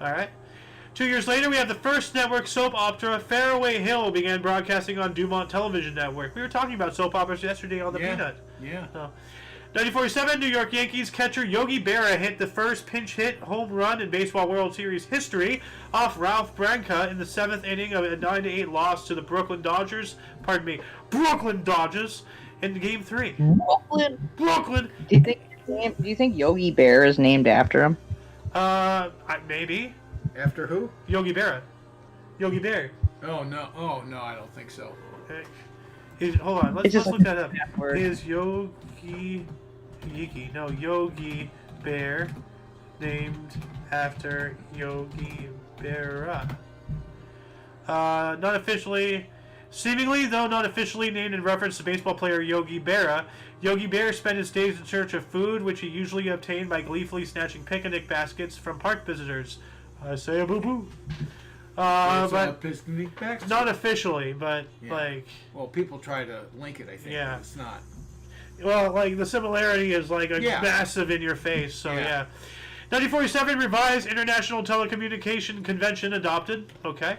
All right. 2 years later, we have the first network soap opera, Faraway Hill, began broadcasting on Dumont Television Network. We were talking about soap operas yesterday on the Peanut. Yeah. So, 1947, New York Yankees catcher Yogi Berra hit the first pinch hit home run in Baseball World Series history off Ralph Branca in the 7th inning of a 9-8 loss to the Brooklyn Dodgers in Game 3. Brooklyn. Do you think Yogi Bear is named after him? Maybe. After who? Yogi Berra. Yogi Bear. Oh no, I don't think so. Hold on, let's look that up. Is Yogi Bear named after Yogi Berra? Not officially. Seemingly, though not officially named in reference to baseball player Yogi Berra, Yogi Bear spent his days in search of food, which he usually obtained by gleefully snatching picnic baskets from park visitors. I say a boo-boo. But not officially, but like... Well, people try to link it, I think, but it's not. Well, like, the similarity is, like, massive in your face, so yeah. 1947, revised International Telecommunication Convention adopted. Okay.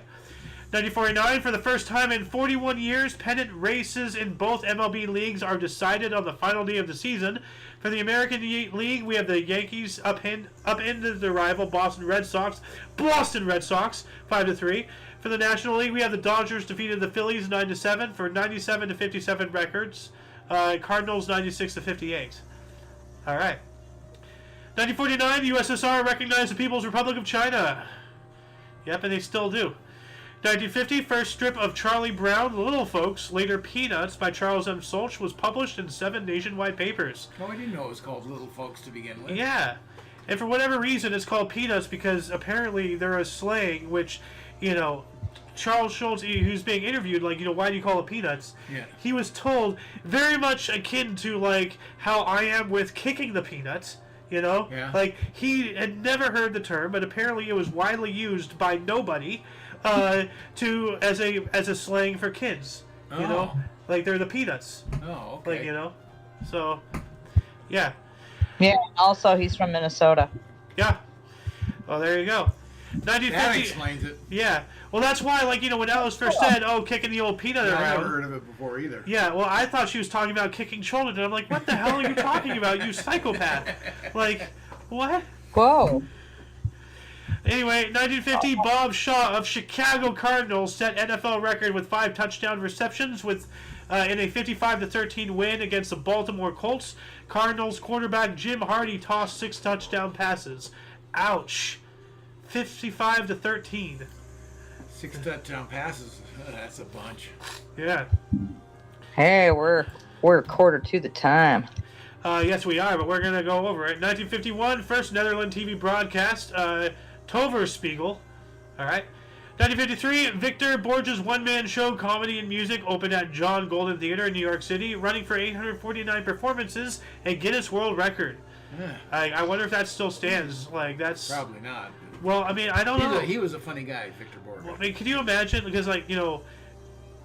1949, for the first time in 41 years, pennant races in both MLB leagues are decided on the final day of the season. For the American League, we have the Yankees upended their rival Boston Red Sox, 5-3. For the National League, we have the Dodgers defeated the Phillies 9-7 for 97-57 records. Cardinals 96-58. All right. 1949, the USSR recognized the People's Republic of China. Yep, and they still do. 1950, first strip of Charlie Brown, Little Folks, later Peanuts, by Charles M. Solch, was published in 7 nationwide papers. Oh, I didn't know it was called Little Folks to begin with. Yeah. And for whatever reason, it's called Peanuts because apparently they're a slang which, Charles Schultz, who's being interviewed, why do you call it Peanuts? Yeah. He was told very much akin to, how I am with kicking the peanuts. Yeah. Like, he had never heard the term, but apparently it was widely used by nobody as a slang for kids. Like they're the peanuts. Oh, okay. So, yeah. Yeah. Also, he's from Minnesota. Yeah. Well, there you go. 1950. That explains it. Yeah. Well, that's why, when Alice first said, kicking the old peanut around. I never heard of it before either. Yeah, well, I thought she was talking about kicking children, and I'm like, what the hell are you talking about, you psychopath? Like, what? Whoa. Anyway, 1950, Bob Shaw of Chicago Cardinals set NFL record with 5 touchdown receptions in a 55-13 win against the Baltimore Colts. Cardinals quarterback Jim Hardy tossed 6 touchdown passes. Ouch. 55-13. 6 touchdown passes. That's a bunch. Yeah. Hey, we're a quarter to the time. Yes, we are, but we're going to go over it. 1951, first Netherlands TV broadcast, Toverspiegel. All right. 1953, Victor Borge's one-man show, Comedy and Music, opened at John Golden Theater in New York City, running for 849 performances, a Guinness World Record. Yeah. I wonder if that still stands. That's probably not. Well, I mean, I don't know. He was a funny guy, Victor Borge. Well, I mean, can you imagine? Because,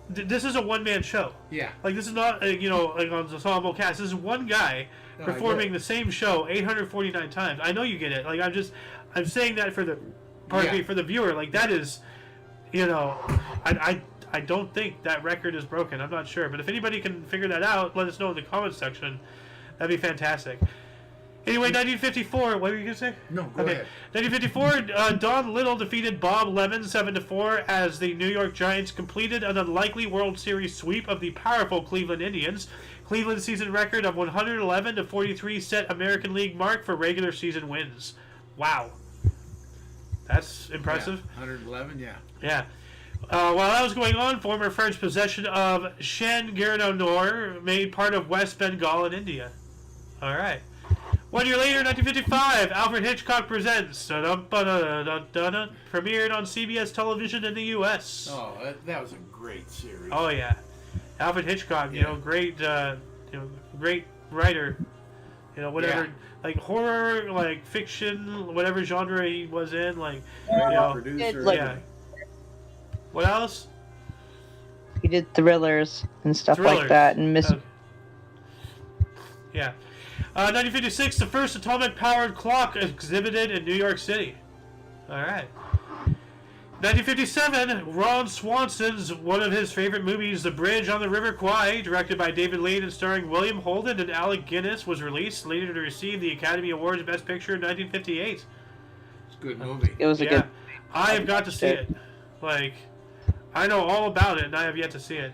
this is a one-man show. Yeah. This is not, an ensemble cast. This is one guy performing the same show 849 times. I know you get it. I'm saying that for the, for the viewer. That is, I don't think that record is broken. I'm not sure. But if anybody can figure that out, let us know in the comments section. That'd be fantastic. Anyway, 1954. What were you gonna say? No, go ahead. 1954. Don Little defeated Bob Lemon 7-4 as the New York Giants completed an unlikely World Series sweep of the powerful Cleveland Indians. Cleveland's season record of 111-43 set American League mark for regular season wins. Wow, that's impressive. Yeah, 111, yeah. Yeah. While that was going on, former French possession of Shengarno made part of West Bengal in India. All right. 1 year later, 1955, Alfred Hitchcock Presents, premiered on CBS television in the U.S. Oh, that was a great series. Oh yeah, Alfred Hitchcock, great, great writer. Whatever, like horror, like fiction, whatever genre he was in, like, Producer. yeah. What else? He did thrillers and stuff Thrillers. like that, and Yeah. 1956, the first atomic-powered clock exhibited in New York City. All right. 1957, Ron Swanson's one of his favorite movies, The Bridge on the River Kwai, directed by David Lean and starring William Holden and Alec Guinness, was released, later to receive the Academy Awards Best Picture in 1958. It's a good movie. it was a good. I have got to see it. Like, I know all about it, and I have yet to see it.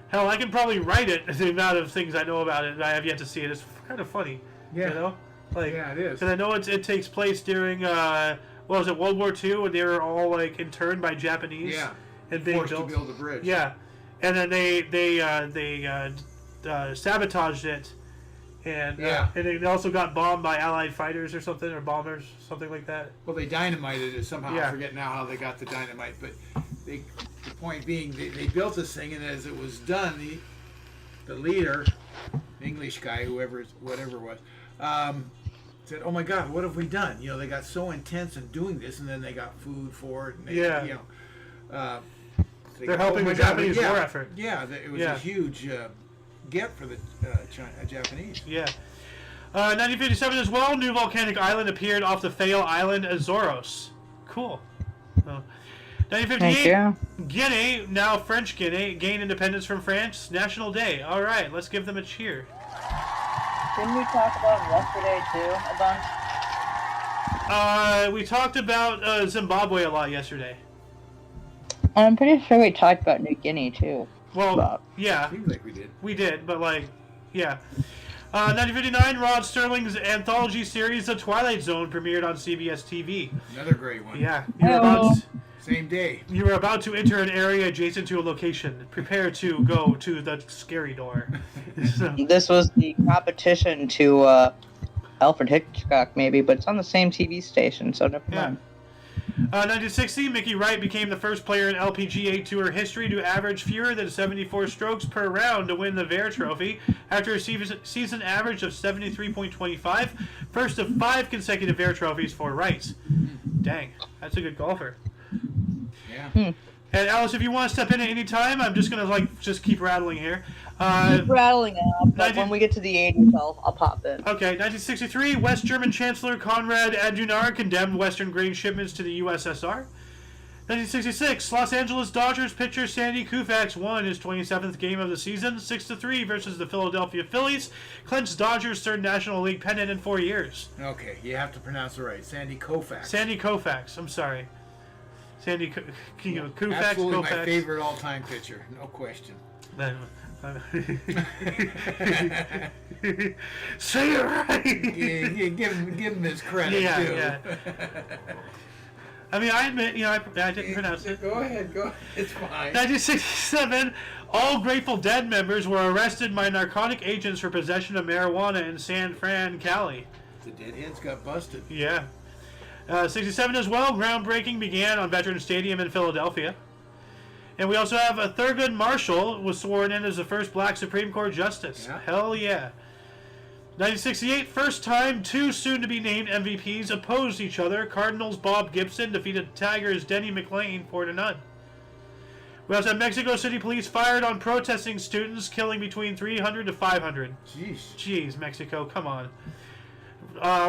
Hell, I can probably write it, the amount of things I know about it, and I have yet to see it. It's kind of funny. Yeah. Like, Yeah, it is. Because I know it takes place during, what was it, World War II, and they were all, like, interned by Japanese. Yeah. And being Forced to build a bridge. Yeah. And then they sabotaged it. And, and they also got bombed by Allied fighters or something, or bombers, something like that. Well, they dynamited it somehow. Yeah. I forget now how they got the dynamite, but the point being, they built this thing, and as it was done, the leader, English guy, whatever it was, said, "Oh my God, what have we done?" They got so intense in doing this, and then they got food for it, and Yeah. they're helping the Japanese war effort. Yeah, it was a huge get for the Japanese. Yeah. 1957 as well, new volcanic island appeared off the Fayal Island, Azoros. Cool. 1958, Guinea, now French Guinea, gained independence from France. National Day. All right, let's give them a cheer. Didn't we talk about yesterday too a bunch? We talked about Zimbabwe a lot yesterday. I'm pretty sure we talked about New Guinea too. Well, yeah. Seems like we did. We did, but yeah. 1959, Rod Sterling's anthology series, The Twilight Zone, premiered on CBS TV. Another great one. Yeah. Same day. You were about to enter an area adjacent to a location. Prepare to go to the scary door. So, This was the competition to Alfred Hitchcock, maybe, but it's on the same TV station, so never mind. 1960, Mickey Wright became the first player in LPGA Tour history to average fewer than 74 strokes per round to win the Vare Trophy after a season average of 73.25, first of 5 consecutive Vare Trophies for Wright. Dang, that's a good golfer. Yeah. And Alice, if you want to step in at any time, I'm just gonna just keep rattling here. Keep rattling out, but when we get to the 80s, I'll pop in. Okay, 1963, West German Chancellor Konrad Adenauer condemned Western grain shipments to the USSR. 1966, Los Angeles Dodgers pitcher Sandy Koufax won his 27th game of the season, 6-3 versus the Philadelphia Phillies, clinched Dodgers' third National League pennant in 4 years. Okay, you have to pronounce it right. Sandy Koufax. Sandy Koufax, I'm sorry. Sandy Koufax. Absolutely Koufax. my favorite all-time pitcher, no question. Say it right. Give him his credit too. Yeah. I mean, I admit, I didn't pronounce it. Go ahead. It's fine. 1967, all Grateful Dead members were arrested by narcotic agents for possession of marijuana in San Fran, Cali. The Deadheads got busted. Yeah. 67 as well, groundbreaking began on Veterans Stadium in Philadelphia. And we also have Thurgood Marshall was sworn in as the first black Supreme Court justice. Yeah. Hell yeah. 1968, first time two soon-to-be-named MVPs opposed each other. Cardinals' Bob Gibson defeated Tigers' Denny McLain 4-0. We also have Mexico City police fired on protesting students, killing between 300 to 500. Jeez, Mexico, come on.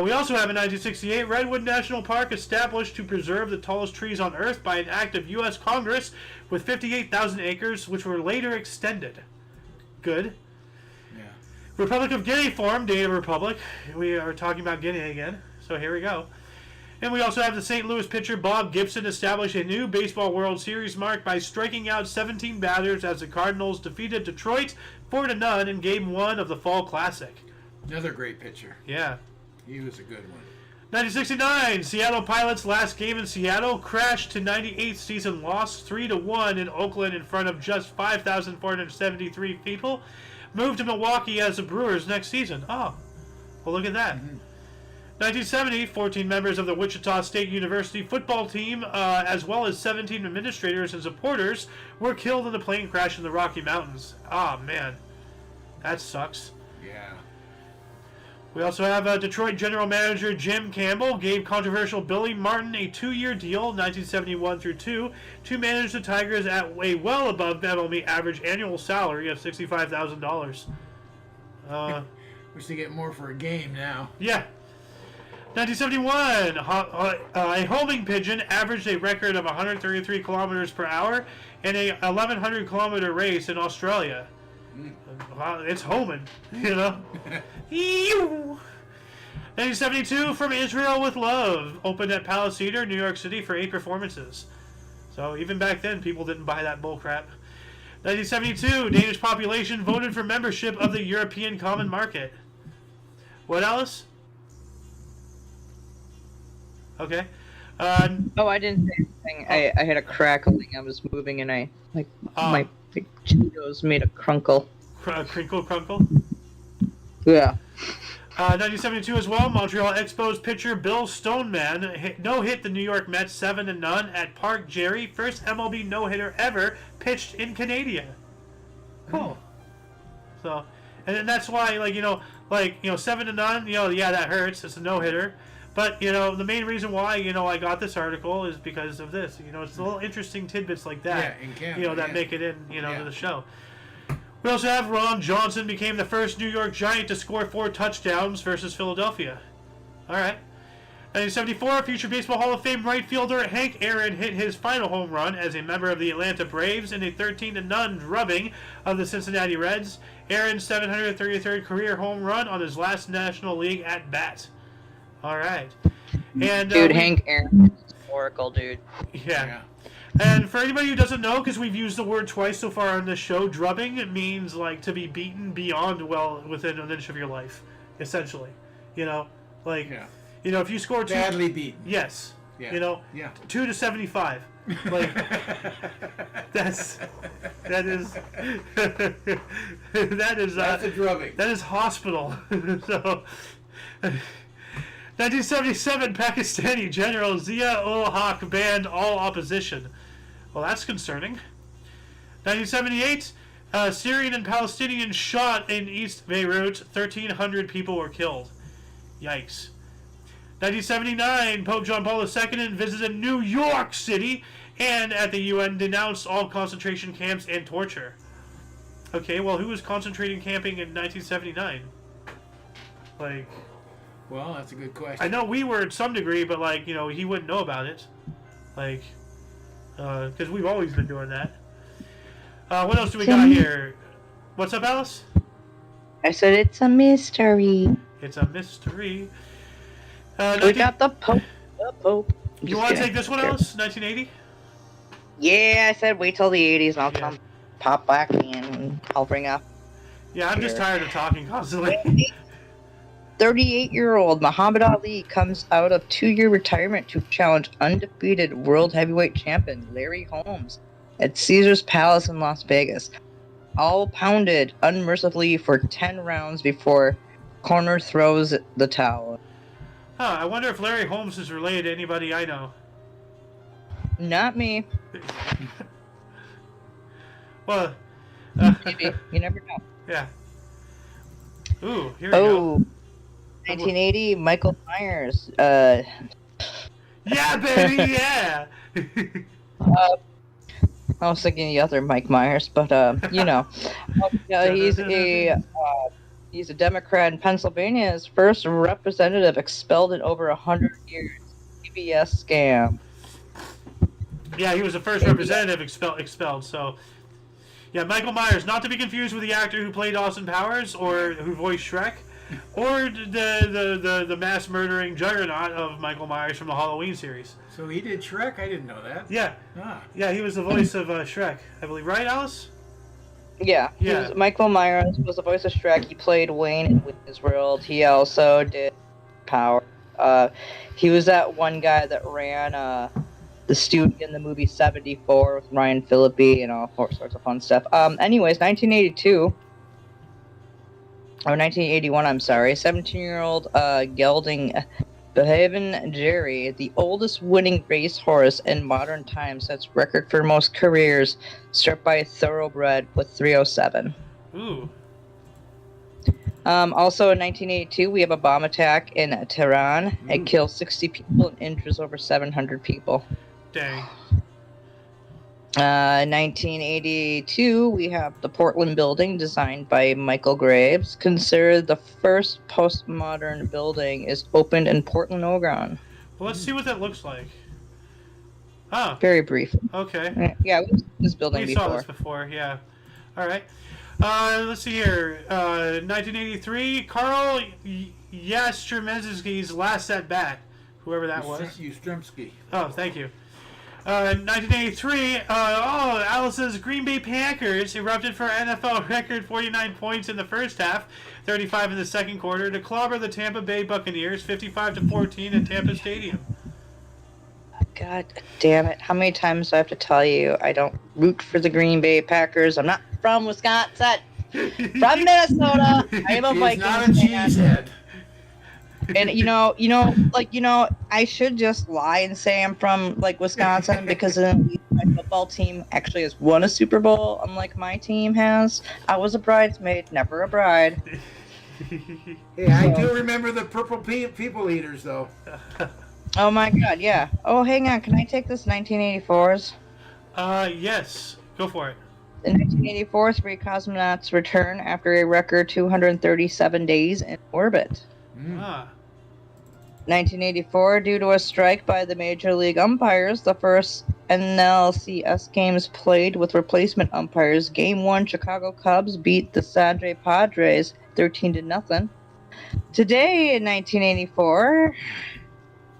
We also have in 1968, Redwood National Park established to preserve the tallest trees on Earth by an act of U.S. Congress with 58,000 acres, which were later extended. Good. Yeah. Republic of Guinea formed, Data Republic. We are talking about Guinea again, so here we go. And we also have the St. Louis pitcher Bob Gibson establish a new Baseball World Series mark by striking out 17 batters as the Cardinals defeated Detroit 4-0 in Game 1 of the Fall Classic. Another great pitcher. Yeah. He was a good one. 1969, Seattle Pilots' last game in Seattle crashed to 98th season loss 3-1 in Oakland in front of just 5,473 people. Moved to Milwaukee as the Brewers next season. Oh, well, look at that. 1970, 14 members of the Wichita State University football team, as well as 17 administrators and supporters, were killed in the plane crash in the Rocky Mountains. Ah, man. That sucks. Yeah. We also have Detroit general manager Jim Campbell gave controversial Billy Martin a 2-year deal, 1971-2, to manage the Tigers at a well above MLB average annual salary of $65,000. Wish they get more for a game now. Yeah. 1971, a homing pigeon averaged a record of 133 kilometers per hour in a 1,100 kilometer race in Australia. It's homing, you know. 1972, From Israel with Love opened at Palace Theater, New York City for 8 performances. So even back then, people didn't buy that bullcrap. 1972, Danish population voted for membership of the European Common Market. What else? Okay. Oh, I didn't say anything. I had a crackling. I was moving and my Cheetos made a crunkle. Crinkle Crunkle? Yeah. 1972 as well, Montreal Expos pitcher Bill Stoneman no-hit the New York Mets 7-0 at Park Jerry. First MLB no-hitter ever pitched in Canada. Cool. So, and then that's why, 7-0, yeah, that hurts. It's a no-hitter. But, the main reason why, I got this article is because of this. It's little interesting tidbits like that, in Canada, that make it in, to the show. We also have Ron Johnson became the first New York Giant to score 4 touchdowns versus Philadelphia. All right. 1974, future Baseball Hall of Fame right fielder Hank Aaron hit his final home run as a member of the Atlanta Braves in a 13-0 drubbing of the Cincinnati Reds. Aaron's 733rd career home run on his last National League at bat. All right. And dude, Hank Aaron is historical, dude. Yeah. And for anybody who doesn't know, because we've used the word twice so far on this show, drubbing, it means to be beaten beyond within an inch of your life, essentially. If you score 2, badly beaten. Yes. Yeah. 2 to 75. That is That's a drubbing. That is hospital. So 1977, Pakistani General Zia-ul-Haq banned all opposition. Well, that's concerning. 1978, Syrian and Palestinians shot in East Beirut. 1,300 people were killed. Yikes. 1979, Pope John Paul II visited New York City and at the UN denounced all concentration camps and torture. Okay, well, who was concentrating camping in 1979? Well, that's a good question. I know we were to some degree, but he wouldn't know about it, because we've always been doing that. What else do we got here? What's up, Alice? I said it's a mystery. It's a mystery. We got the Pope. The Pope. You want to take this one, Alice? 1980. Yeah, I said wait till the 80s, and I'll come pop back in, and I'll bring up. Yeah, I'm just tired of talking constantly. 38-year-old Muhammad Ali comes out of 2-year retirement to challenge undefeated world heavyweight champion Larry Holmes at Caesar's Palace in Las Vegas. All pounded unmercifully for 10 rounds before Conor throws the towel. I wonder if Larry Holmes is related to anybody I know. Not me. Well, maybe. You never know. Yeah. Ooh, here we go. 1980, Michael Myers. Yeah, baby, yeah. I was thinking the other Mike Myers, but he's a Democrat in Pennsylvania. His first representative expelled in over 100 years. PBS scam. Yeah, he was the first representative expelled. So, Yeah, Michael Myers, not to be confused with the actor who played Austin Powers or who voiced Shrek, or the mass murdering juggernaut of Michael Myers from the Halloween series. So he did Shrek? I didn't know that. Yeah. Ah. Yeah, he was the voice of Shrek, I believe. Right, Alice? Yeah. Michael Myers was the voice of Shrek. He played Wayne in Wayne's World. He also did Power. He was that one guy that ran the studio in the movie 74 with Ryan Phillippe and all sorts of fun stuff. Anyways, 1982. Or 1981, I'm sorry. 17-year-old gelding Behaven Jerry, the oldest winning racehorse in modern times, sets record for most careers, struck by a thoroughbred with 307. Ooh. Also in 1982, we have a bomb attack in Tehran. It kills 60 people and injures over 700 people. Dang. 1982, we have the Portland building designed by Michael Graves. Considered the first postmodern building, is opened in Portland, Oregon. Well, let's see what that looks like. Oh. Very brief. Okay. Yeah, we've seen this building We before. saw this before, yeah. All right. Let's see here. 1983, Carl Yastrzemski's last at bat. Whoever that was. Yastrzemski. Oh, thank you. 1983, Alice's Green Bay Packers erupted for NFL record 49 points in the first half, 35 in the second quarter, to clobber the Tampa Bay Buccaneers 55-14 at Tampa Stadium. God damn it. How many times do I have to tell you I don't root for the Green Bay Packers? I'm not from Wisconsin. From Minnesota. I am a He's Vikings not a cheesehead. And I should just lie and say I'm from Wisconsin because my football team actually has won a Super Bowl, unlike my team has. I was a bridesmaid, never a bride. Hey, I do remember the purple people eaters, though. Oh my God, yeah. Oh, hang on, can I take this 1984's? Yes, go for it. In 1984, 3 cosmonauts return after a record 237 days in orbit. 1984, due to a strike by the Major League umpires, the first NLCS games played with replacement umpires. Game 1, Chicago Cubs beat the San Jose Padres 13-0. Today, in 1984,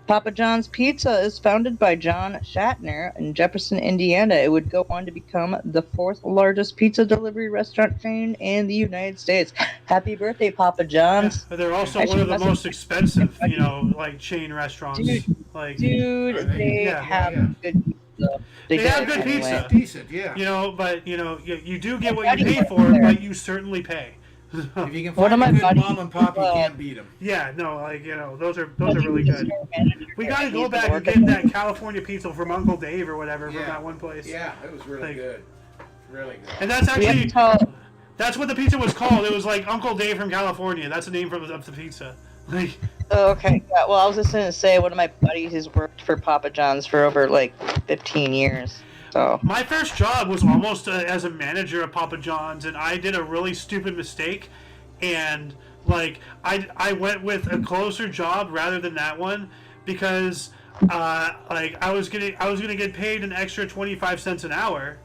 Papa John's Pizza is founded by John Shatner in Jefferson, Indiana. It would go on to become the 4th largest pizza delivery restaurant chain in the United States. Happy birthday, Papa John's. Yeah, they're also one of the most expensive, chain restaurants. They have good pizza. They have good pizza. Decent, yeah. But you do get what you pay for, but you certainly pay. If you can find a good mom and pop, you can't beat them. Yeah, no, those are really good. We gotta go back and get that California pizza from Uncle Dave or whatever from that one place. Yeah, it was really good. Really good. And that's actually that's what the pizza was called. It was like Uncle Dave from California. That's the name of the pizza. Okay. Yeah, well, I was just gonna say one of my buddies has worked for Papa John's for over 15 years. So my first job was almost as a manager of Papa John's, and I did a really stupid mistake, and I went with a closer job rather than that one because I was gonna get paid an extra 25 cents an hour.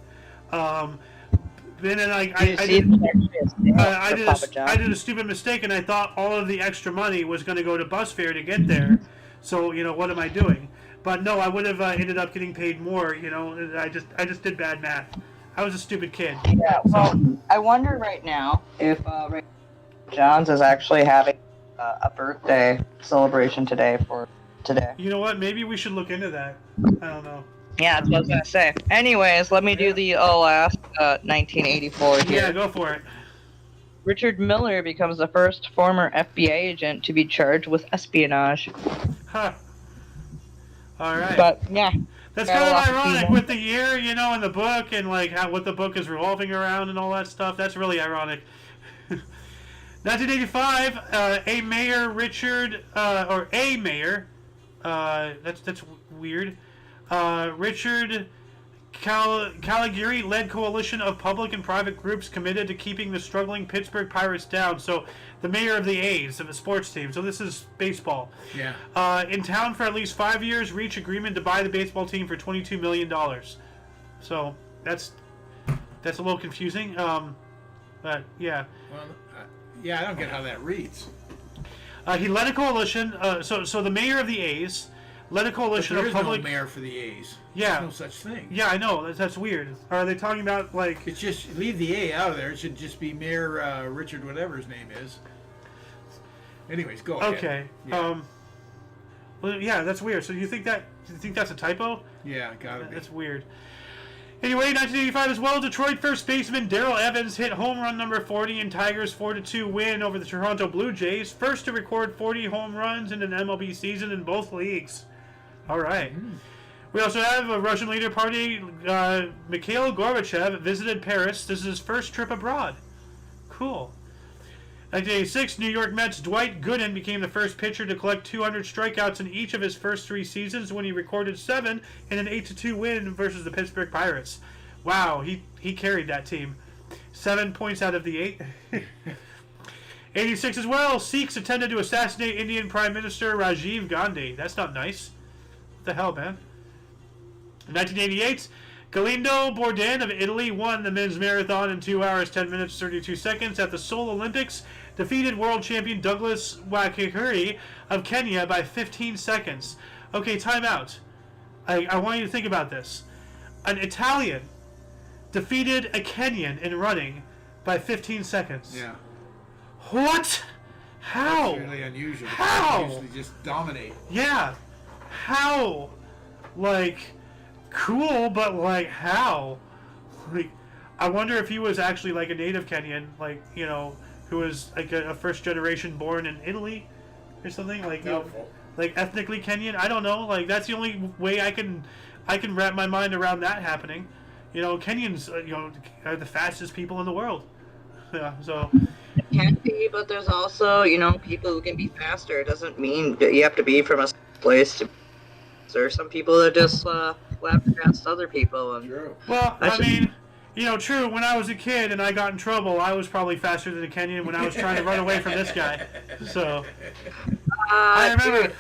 Then I did a stupid mistake, and I thought all of the extra money was going to go to bus fare to get there. So what am I doing? But no, I would have ended up getting paid more. I just did bad math. I was a stupid kid. Yeah. Well, I wonder right now if John's is actually having a birthday celebration today. You know what? Maybe we should look into that. I don't know. Yeah, that's what I was gonna say. Anyways, let me do the last 1984 here. Yeah, go for it. Richard Miller becomes the first former FBI agent to be charged with espionage. Huh. All right. But yeah, that's kind of ironic with the year, in the book and what the book is revolving around and all that stuff. That's really ironic. 1985, a mayor, that's weird. Richard Caligari led coalition of public and private groups committed to keeping the struggling Pittsburgh Pirates down. So, the mayor of the A's, of the sports team. So, this is baseball. Yeah. In town for at least 5 years, reach agreement to buy the baseball team for $22 million. So, that's That's a little confusing. But yeah. Well, yeah, I don't get how that reads. He led a coalition. So the mayor of the A's led a coalition But there of is public. no mayor for the A's. Yeah. There's no such thing. Yeah, I know. That's weird. Are they talking about like? It's just leave the A out of there. It should just be Mayor Richard, whatever his name is. Anyways, go ahead. Okay. Yeah. Well, yeah, that's weird. So you think that's a typo? Yeah, gotta be. That's weird. Anyway, 1985 as well, Detroit first baseman Darrell Evans hit home run number 40 in Tigers' 4-2 win over the Toronto Blue Jays, first to record 40 home runs in an MLB season in both leagues. All right. Mm. We also have a Russian leader party, Mikhail Gorbachev visited Paris. This is his first trip abroad. Cool. 1986, New York Mets' Dwight Gooden became the first pitcher to collect 200 strikeouts in each of his first 3 seasons when he recorded 7 in an 8-2 win versus the Pittsburgh Pirates. Wow, he carried that team. 7 points out of the 8. 86 as well, Sikhs attempted to assassinate Indian Prime Minister Rajiv Gandhi. That's not nice. What the hell, man? 1988, Galindo Borden of Italy won the men's marathon in 2 hours, 10 minutes, 32 seconds at the Seoul Olympics, defeated world champion Douglas Wakihuri of Kenya by 15 seconds. Okay, time out. I want you to think about this. An Italian defeated a Kenyan in running by 15 seconds. Yeah. What? How? It's really unusual. How? They usually just dominate. Yeah. How? Like, cool, but like, how? Like, I wonder if he was actually like a native Kenyan, like, you know, who was like a first generation born in Italy or something, like, you know, like ethnically Kenyan. I don't know. Like, that's the only way I can wrap my mind around that happening. You know, Kenyans, you know, are the fastest people in the world. Yeah. So. It can be, but there's also, you know, people who can be faster. It doesn't mean that you have to be from a place to. There are some people that just slap past other people. And True. Well, I mean, you know, true. When I was a kid and I got in trouble, I was probably faster than a Kenyan when I was trying to run away from this guy. So I remember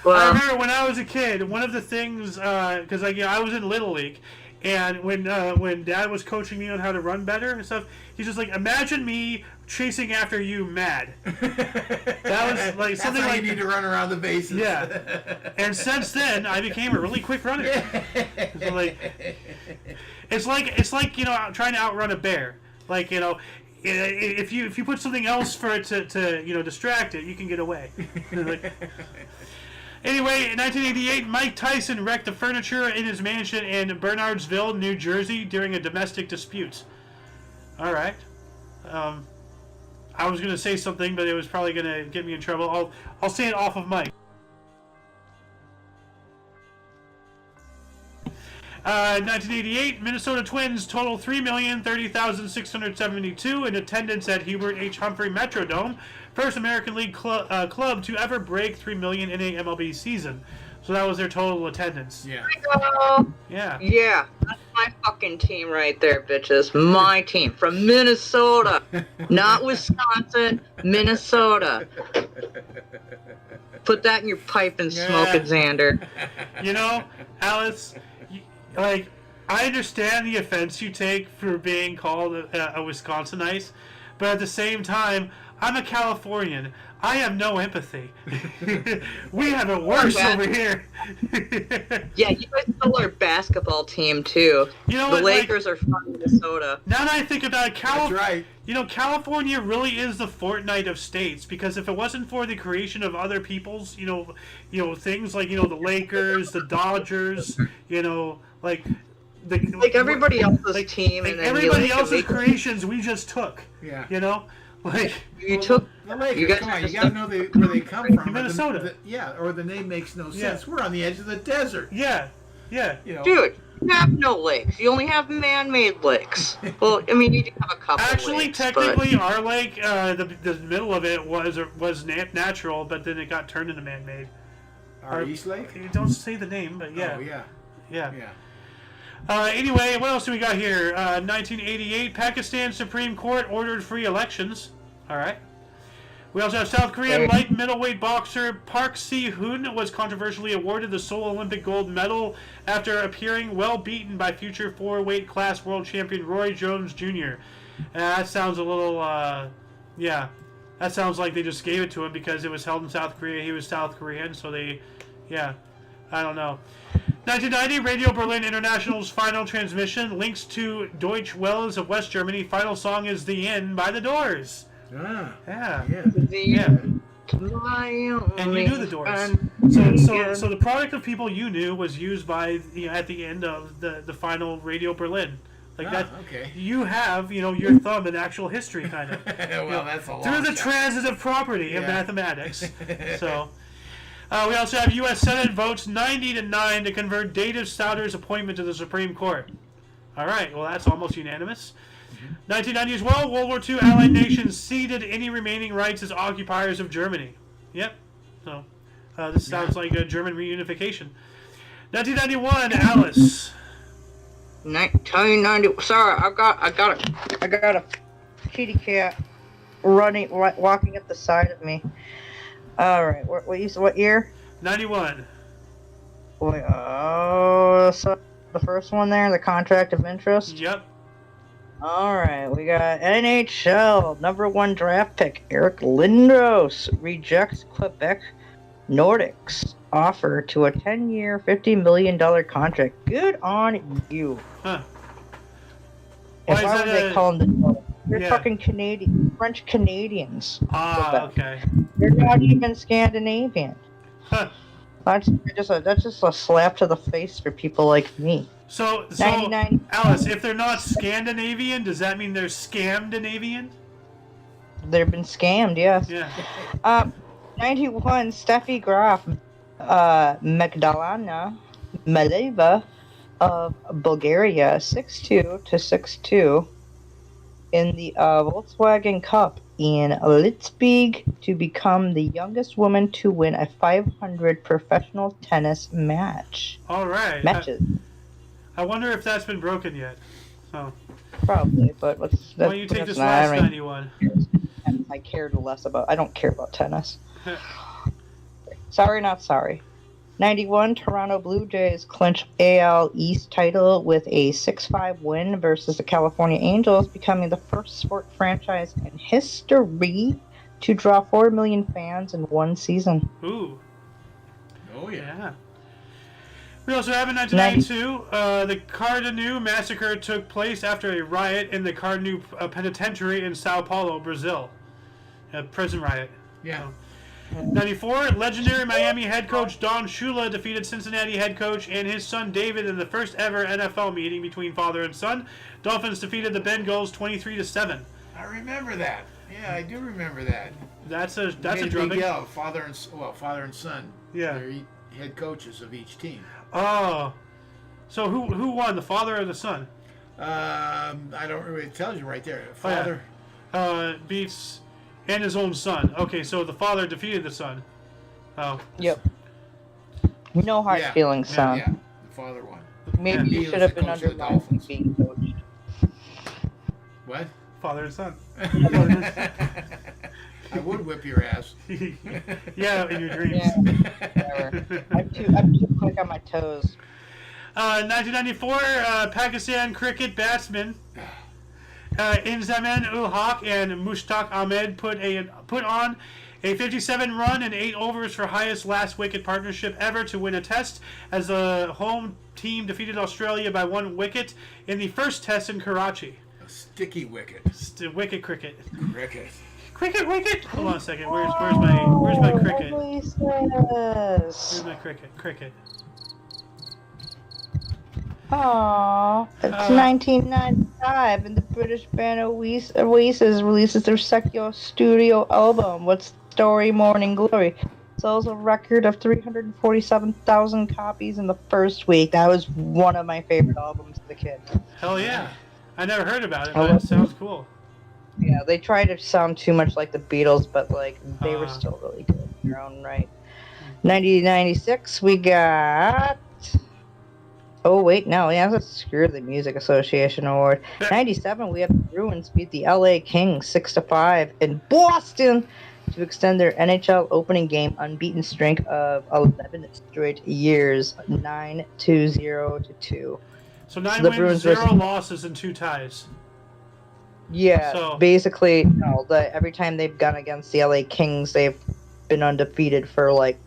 when I was a kid, one of the things, because I was in Little League, and when Dad was coaching me on how to run better and stuff, he's just like, imagine me chasing after you mad. That was like something That's how like you need to run around the bases. Yeah. And since then, I became a really quick runner. So like, it's like you know, trying to outrun a bear. Like, you know, if you put something else for it to you know, distract it, you can get away. Like, anyway, in 1988, Mike Tyson wrecked the furniture in his mansion in Bernardsville, New Jersey, during a domestic dispute. All right. I was going to say something, but it was probably going to get me in trouble. I'll say it off of mic. 1988, Minnesota Twins total 3,030,672 in attendance at Hubert H. Humphrey Metrodome. First American League club to ever break 3 million in a MLB season. So that was their total attendance. Yeah. Yeah. Yeah, that's my fucking team right there, bitches. My team from Minnesota, not Wisconsin, Minnesota. Put that in your pipe and smoke it, Xander. You know, Alice, like, I understand the offense you take for being called a Wisconsinite, but at the same time, I'm a Californian. I have no empathy. We have it worse over here. Yeah, you guys still are a basketball team too. You know the what, Lakers are from Minnesota. Now that I think about it, That's right. You know, California really is the Fortnite of states, because if it wasn't for the creation of other people's, you know, things like, you know, the Lakers, the Dodgers, you know, like everybody else's team, like and then everybody else's creations, we just took. Yeah. You know, like you took. The Lakers, You guys come are on, you just gotta know where they come from. Minnesota. Or the name makes no sense. Yeah. We're on the edge of the desert. Yeah. You know. Dude, you have no lakes. You only have man-made lakes. Well, I mean, you do have a couple. Actually, lakes, technically, our lake, the middle of it was natural, but then it got turned into man-made. Our East Lake? You don't say the name, but yeah. Oh, yeah. Yeah. Yeah. Anyway, what else do we got here? 1988, Pakistan Supreme Court ordered free elections. All right. We also have South Korean Right. light middleweight boxer Park Si-hoon was controversially awarded the Seoul Olympic gold medal after appearing well beaten by future 4-weight class world champion Roy Jones Jr. That sounds a little, yeah. That sounds like they just gave it to him because it was held in South Korea. He was South Korean, so they, yeah. I don't know. 1990, Radio Berlin International's final transmission links to Deutsche Welles of West Germany. Final song is The Inn by The Doors. Ah, Yeah. yeah. Yeah. And you knew the Doors. So the product of people you knew was used by at the end of the final Radio Berlin. Like that. Okay. You have your thumb in actual history, kind of. Well, that's a long through the shot. transitive property of mathematics. So. We also have U.S. Senate votes 90-9 to convert Dative Souter's appointment to the Supreme Court. All right, well, that's almost unanimous. 1990 as well, World War II Allied nations ceded any remaining rights as occupiers of Germany. Yep. So this sounds like a German reunification. 1991, Alice. 1990. Sorry, I got a kitty cat walking up the side of me. All right, what year? 91. So the first one there, the contract of interest. Yep. All right, we got NHL #1 draft pick Eric Lindros rejects Quebec Nordics offer to a 10-year, $50 million contract. Good on you. Huh. And Why why is would that they call them the Nordics? They're Yeah. fucking French Canadians. Ah, okay. They're not even Scandinavian. Huh. That's just a slap to the face for people like me. So 99. Alice, if they're not Scandinavian, does that mean they're Scandinavian? They've been scammed, yes. Yeah. 91, Steffi Graf Magdalena Maleva of Bulgaria, 6'2" to 6'2", in the Volkswagen Cup in Litzbig to become the youngest woman to win a 500 professional tennis match. All right. Matches. I wonder if that's been broken yet. Oh. Probably, but Why don't you take this last 91? I cared less about. I don't care about tennis. Sorry, not sorry. 91, Toronto Blue Jays clinch AL East title with a 6-5 win versus the California Angels, becoming the first sport franchise in history to draw 4 million fans in one season. Ooh. Oh, yeah. We also have in 1992, the Cardanu massacre took place after a riot in the Cardanu penitentiary in Sao Paulo, Brazil. A prison riot. Yeah. 94, legendary Miami head coach Don Shula defeated Cincinnati head coach and his son David in the first ever NFL meeting between father and son. Dolphins defeated the Bengals 23-7. I remember that. Yeah, I do remember that. That's a Big drubbing. yell, father and son. Yeah. They're head coaches of each team. Oh, so who won, the father or the son? I don't really. It tells you right there. Father. Beats and his own son. Okay, so the father defeated the son. Oh. Yep. No hard feelings, son. Yeah, the father won. Maybe He you was should have the been coach of under the my Dolphins. being coached. What? Father and son. I would whip your ass. Yeah, in your dreams. Yeah, whatever. I'm too quick on my toes. 1994, Pakistan cricket batsman Inzamam ul Haq and Mushtaq Ahmed put on a 57-run and 8 overs for highest last wicket partnership ever to win a test, as the home team defeated Australia by 1 wicket in the first test in Karachi. A sticky wicket. Wicket cricket. Cricket. Cricket wicket. Hold on a second. Where's my cricket? Voices. Where's my cricket? Cricket. Aww, it's 1995, and the British band Oasis releases their second studio album, What's the Story, Morning Glory. Sells a record of 347,000 copies in the first week. That was one of my favorite albums as a kid. Hell yeah. I never heard about it, but it sounds cool. Yeah, they tried to sound too much like the Beatles, but like they were still really good in their own right. 1996, we got... Oh, wait, no. Yeah, let's screw the Music Association Award. 97, we have the Bruins beat the LA Kings 6-5 in Boston to extend their NHL opening game unbeaten streak of 11 straight years, 9-2. So So 9 the wins, Bruins 0 versus losses, and 2 ties. yeah, So basically, every time they've gone against the LA Kings, they've been undefeated for like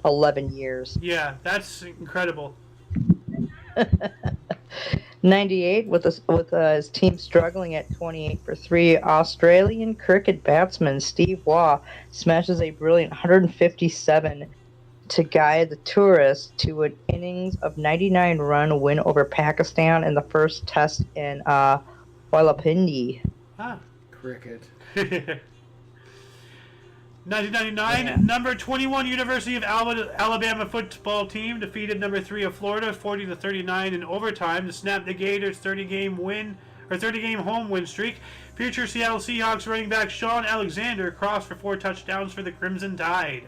11 years. yeah, that's incredible. 98 with his team struggling at 28 for 3. Australian cricket batsman Steve Waugh smashes a brilliant 157 to guide the tourists to an innings of 99-run win over Pakistan in the first test in Rawalpindi. Ah. Cricket. 1999, Yeah. number 21 University of Alabama football team defeated number 3 of Florida 40-39 in overtime to snap the Gators' 30-game home win streak. Future Seattle Seahawks running back Sean Alexander crossed for 4 touchdowns for the Crimson Tide.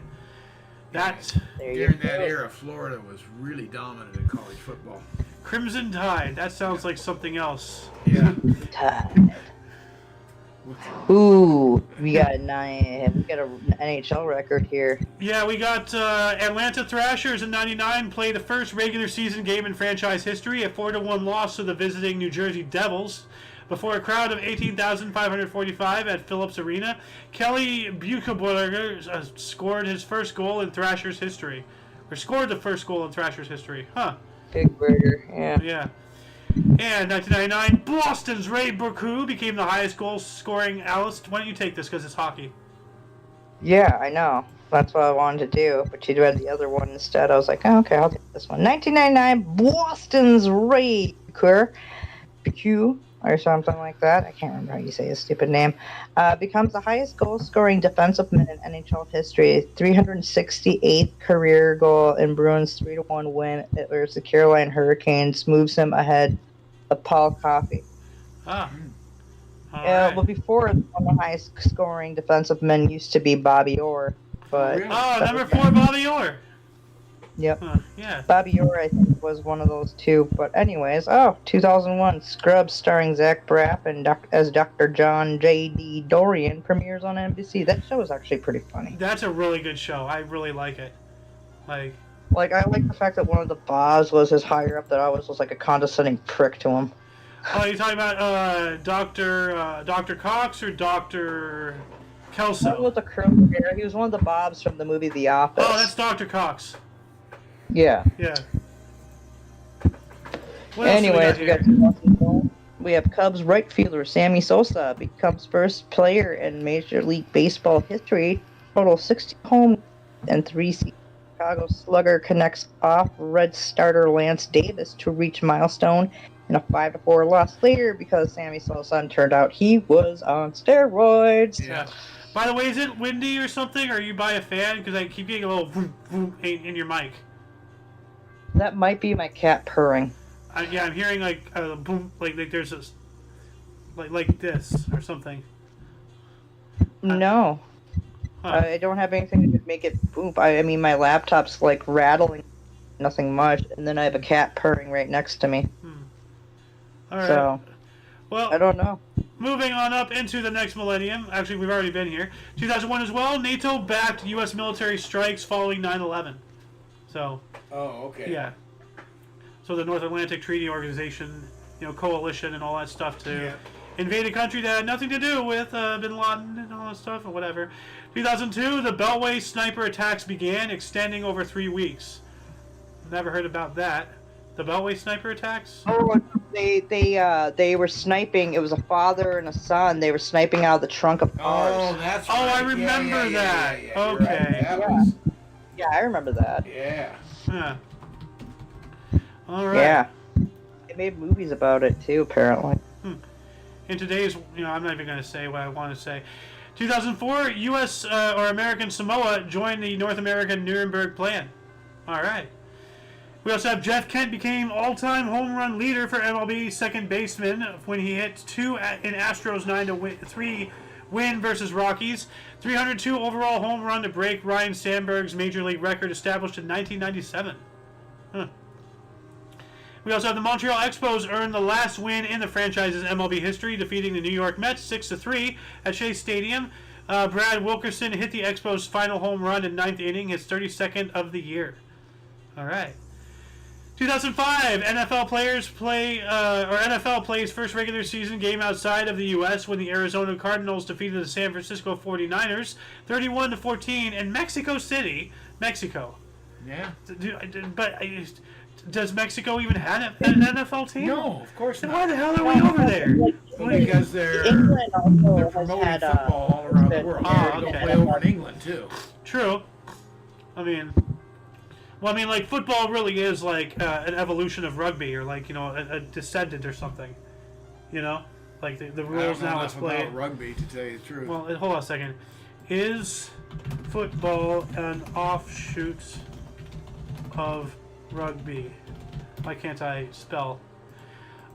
That's During that era, Florida was really dominant in college football. Crimson Tide. That sounds like something else. Yeah. Ooh, we got an NHL record here. Yeah, we got Atlanta Thrashers in 99 play the first regular season game in franchise history, a 4-1 loss to the visiting New Jersey Devils. Before a crowd of 18,545 at Phillips Arena, Kelly Buchberger scored his first goal in Thrashers history. Or scored the first goal in Thrashers history. Huh. Big burger, yeah. Yeah. And 1999, Boston's Ray Bourque became the highest goal-scoring Alice. Why don't you take this because it's hockey? Yeah, I know. That's what I wanted to do, but you read the other one instead. I was like, oh, okay, I'll take this one. 1999, Boston's Ray Bourque, or something like that. I can't remember how you say his stupid name. Becomes the highest goal-scoring defensive man in NHL history. 368th career goal in Bruins' 3-1 win versus the Carolina Hurricanes moves him ahead of Paul Coffey. Ah. All Yeah, right. well, before one of the highest scoring defensive men used to be Bobby Orr, but Really? Oh, number 4, Bobby Orr. yep. Huh, yeah. Bobby Orr, I think, was one of those two. But anyways, 2001, Scrubs starring Zach Braff and as Dr. John J.D. Dorian premieres on NBC. That show is actually pretty funny. That's a really good show. I really like it. Like, I like the fact that one of the Boz was his higher up that I was like a condescending prick to him. oh, you're talking about Dr. Cox or Dr. Kelso? That was a curly hair. He was one of the Bobs from the movie The Office. Oh, that's Dr. Cox. Yeah. Yeah. What else Anyways, do we got 2001. We have Cubs right fielder Sammy Sosa becomes first player in Major League Baseball history. Total 60 home and 3 seasons. Chicago Slugger connects off Red starter Lance Davis to reach milestone in a 5-4 loss later because Sammy Sosa turned out he was on steroids. Yeah. By the way, is it windy or something? Or are you by a fan? Because I keep getting a little vroom, vroom in your mic. That might be my cat purring. Yeah, I'm hearing like a boom, like there's this, like this or something. No. Huh. I don't have anything to make it boom. I mean, my laptop's like rattling, nothing much, and then I have a cat purring right next to me. All right. So, Well, I don't know. moving on up into the next millennium. Actually, we've already been here. 2001 as well. NATO backed U.S. military strikes following 9/11. So, Oh, okay. yeah. So the North Atlantic Treaty Organization, coalition and all that stuff to Yeah. invade a country that had nothing to do with Bin Laden and all that stuff or whatever. 2002, the Beltway sniper attacks began, extending over 3 weeks. Never heard about that. The Beltway sniper attacks? Oh, they were sniping. It was a father and a son. They were sniping out of the trunk of cars. Oh, that's Oh, right. I remember that. You're right. Okay. That Yeah. was, Yeah, I remember that. yeah. Yeah. All right. Yeah. They made movies about it too, apparently. In today's, I'm not even going to say what I want to say. 2004, U.S. Or American Samoa joined the North American Nuremberg Plan. All right. We also have Jeff Kent became all-time home run leader for MLB second baseman when he hit 2 in Astros 9-3 win versus Rockies. 302 overall home run to break Ryan Sandberg's major league record established in 1997. Huh. We also have the Montreal Expos earn the last win in the franchise's MLB history, defeating the New York Mets 6-3 at Shea Stadium. Brad Wilkerson hit the Expos' final home run in ninth inning, his 32nd of the year. All right. 2005, NFL plays first regular season game outside of the U.S. when the Arizona Cardinals defeated the San Francisco 49ers 31-14 in Mexico City, Mexico. Yeah. But does Mexico even have an NFL team? No, of course Then not. why the hell are we over there? Well, because they're England also has promoting had football all around the world. Oh, They'll okay. play over in England too. True. I mean, like football really is like an evolution of rugby, or like a descendant or something. Like the I rules don't know now it's enough about played. rugby to tell you the truth. Well, hold on a second. Is football an offshoot of rugby? Why can't I spell?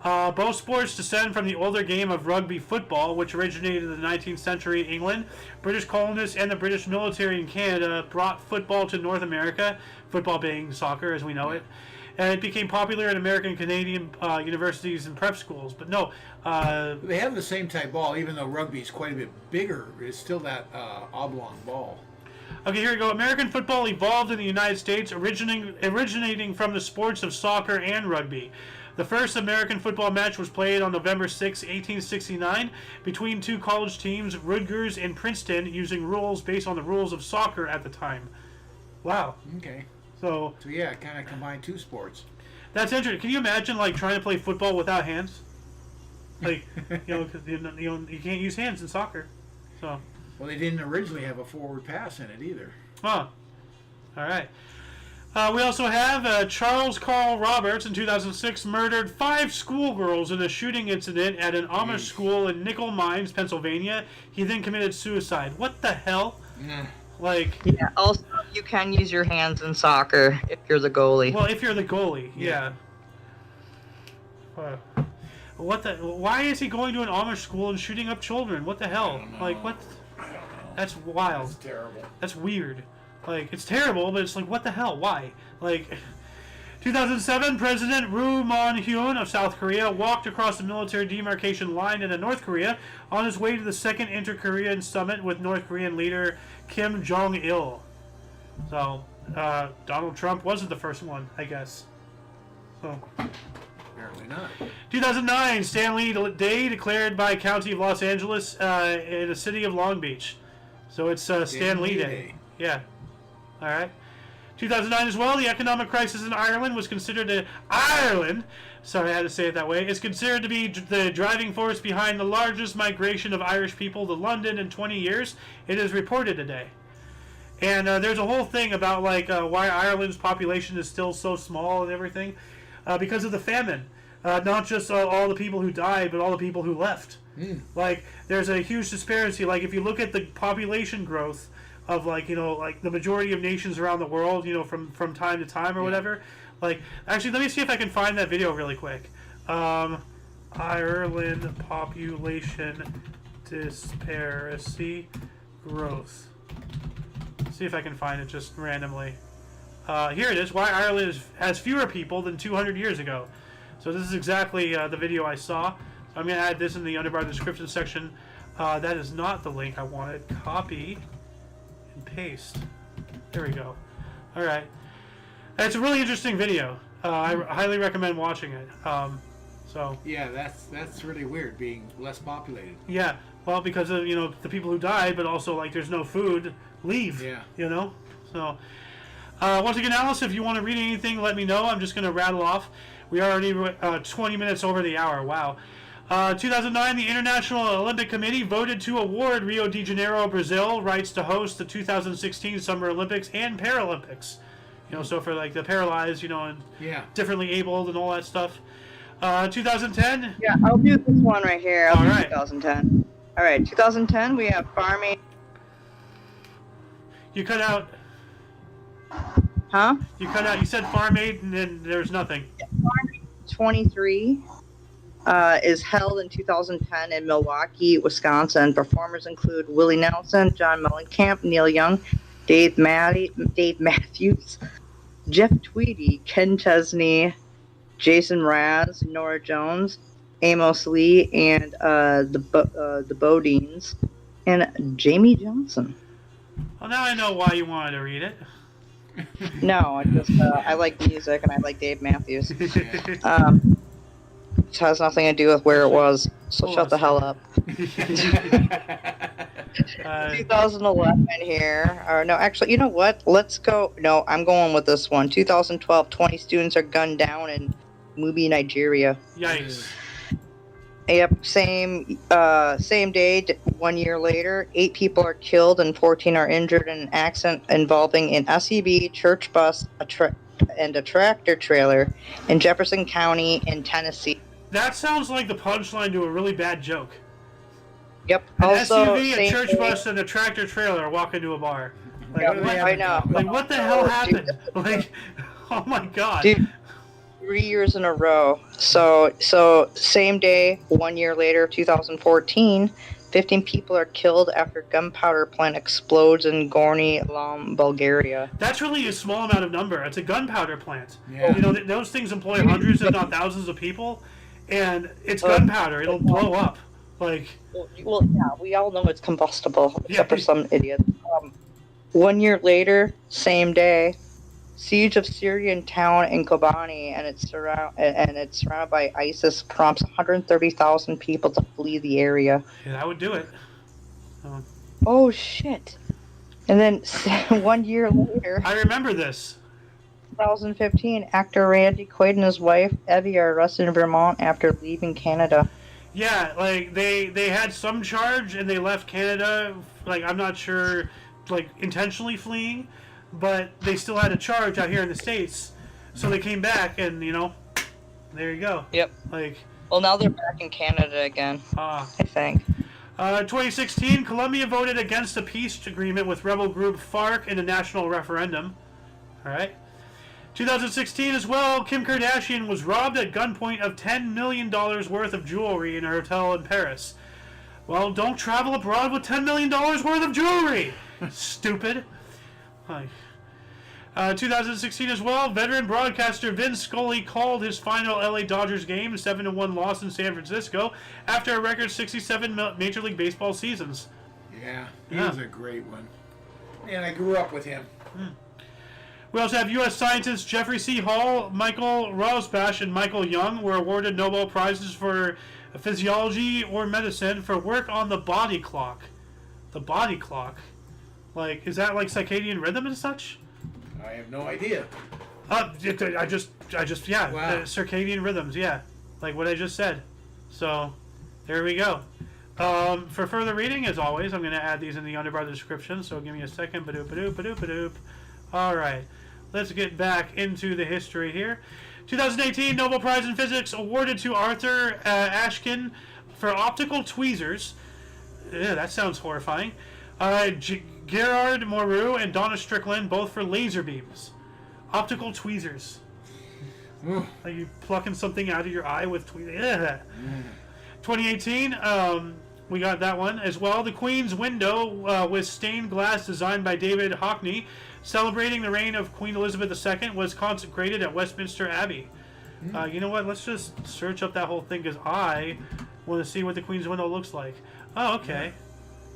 Both sports descend from the older game of rugby football, which originated in the 19th century in England. British colonists and the British military in Canada brought football to North America, football being soccer as we know it, and it became popular in American and Canadian universities and prep schools. But no, They have the same type ball, even though rugby is quite a bit bigger. It's still that oblong ball. okay, here we go. American football evolved in the United States, originating from the sports of soccer and rugby. The first American football match was played on November 6, 1869, between two college teams, Rutgers and Princeton, using rules based on the rules of soccer at the time. Wow. Okay. So So yeah, kind of combine two sports. that's interesting. Can you imagine like trying to play football without hands? Like, 'cause, you can't use hands in soccer. So, Well, they didn't originally have a forward pass in it either. all right. We also have Charles Carl Roberts in 2006 murdered 5 schoolgirls in a shooting incident at an Amish school in Nickel Mines, Pennsylvania. He then committed suicide. What the hell? Yeah. Like, Yeah. Also, you can use your hands in soccer if you're the goalie. well, if you're the goalie, yeah. Why is he going to an Amish school and shooting up children? What the hell? Like, what? That's wild. That's terrible. That's weird. Like, it's terrible, but it's like, what the hell? Why? Like, 2007, President Roh Moo-hyun of South Korea walked across the military demarcation line into North Korea on his way to the second Inter-Korean summit with North Korean leader Kim Jong-il. So, Donald Trump wasn't the first one, I guess. So, Apparently not. 2009, Stanley Day declared by County of Los Angeles in the city of Long Beach. So it's Stan Lee Day. Yeah. All right. 2009 as well, the economic crisis in Ireland was considered sorry I had to say it that way, is considered to be the driving force behind the largest migration of Irish people to London in 20 years. It is reported today. And there's a whole thing about like why Ireland's population is still so small and everything. Because of the famine. Not just all the people who died, but all the people who left. Like, there's a huge disparity. Like, if you look at the population growth of, like, like the majority of nations around the world, from time to time or whatever. Like, actually, let me see if I can find that video really quick. Ireland population disparity growth. See if I can find it just randomly. Here it is. Why Ireland has fewer people than 200 years ago. So this is exactly the video I saw. So I'm going to add this in the underbar description section. That is not the link I wanted. Copy and paste. There we go. All right. It's a really interesting video. I highly recommend watching it. So Yeah, that's really weird, being less populated. yeah, well, because of the people who died, but also like there's no food. Leave. Yeah. So. Once again, Alice, if you want to read anything, let me know. I'm just going to rattle off. We are already 20 minutes over the hour. Wow. 2009, the International Olympic Committee voted to award Rio de Janeiro, Brazil, rights to host the 2016 Summer Olympics and Paralympics. So for like the paralyzed, and differently abled and all that stuff. 2010. Yeah, I'll do this one right here. All I'll do right. 2010. All right, 2010, we have farming. You cut out. Huh? You cut out. You said Farm Aid, and then there's nothing. Farm 23 is held in 2010 in Milwaukee, Wisconsin. Performers include Willie Nelson, John Mellencamp, Neil Young, Dave Matthews, Jeff Tweedy, Ken Chesney, Jason Mraz, Nora Jones, Amos Lee, and the Bodines. and Jamie Johnson. Well, now I know why you wanted to read it. No, I like music and I like Dave Matthews. It has nothing to do with where it was, so Hold shut on the a hell up. 2011 here. Or no, actually, you know what? Let's go. No, I'm going with this one. 2012, 20 students are gunned down in Mubi, Nigeria. Yikes. Yep, same day, 1 year later, 8 people are killed and 14 are injured in an accident involving an SUV, church bus, and a tractor trailer in Jefferson County in Tennessee. That sounds like the punchline to a really bad joke. Yep. An Also, SUV, a same church day, bus, and a tractor trailer walk into a bar. Like, yeah, what, I know. like, what the hell Dude, happened? Like, oh my god. Dude, 3 years in a row. So same day, 1 year later, 2014, 15 people are killed after gunpowder plant explodes in Gorny Alam, Bulgaria. That's really a small amount of number. It's a gunpowder plant. Yeah. You know, those things employ hundreds, if not thousands, of people, and it's gunpowder. It'll blow up. Like, Well, yeah, we all know it's combustible, except Yeah. for some idiots. 1 year later, same day, siege of Syrian town in Kobani, and it's surrounded by ISIS prompts 130,000 people to flee the area. yeah, that would do it. Oh shit! And then 1 year later, I remember this. 2015, actor Randy Quaid and his wife Evie are arrested in Vermont after leaving Canada. Yeah, like they had some charge and they left Canada. Like, I'm not sure, like, intentionally fleeing, but they still had a charge out here in the States. So they came back, and there you go. Yep. Like, Well, now they're back in Canada again, I think. 2016, Colombia voted against a peace agreement with rebel group FARC in a national referendum. All right. 2016 as well, Kim Kardashian was robbed at gunpoint of $10 million worth of jewelry in her hotel in Paris. Well, don't travel abroad with $10 million worth of jewelry, stupid. 2016 as well, veteran broadcaster Vin Scully called his final LA Dodgers game, 7-1 loss in San Francisco, after a record 67 Major League Baseball seasons. Yeah, he was a great one. And I grew up with him. We also have U.S. scientists Jeffrey C. Hall, Michael Rosbash, and Michael Young were awarded Nobel Prizes for physiology or medicine for work on the body clock. The body clock? Like, is that like circadian rhythm and such? I have no idea. I just, yeah, Wow. circadian rhythms, yeah. Like what I just said. So, there we go. For further reading, as always, I'm going to add these in the underbar of the description, so give me a second. Ba-doop. Alright, let's get back into the history here. 2018 Nobel Prize in Physics awarded to Arthur Ashkin for optical tweezers. Yeah, that sounds horrifying. Gerard Moreau and Donna Strickland, both for laser beams. Optical tweezers. Like you plucking something out of your eye with tweezers. 2018, we got that one as well. The Queen's Window with stained glass designed by David Hockney, celebrating the reign of Queen Elizabeth II, was consecrated at Westminster Abbey. You know what? Let's just search up that whole thing because I want to see what the Queen's Window looks like. Oh, okay.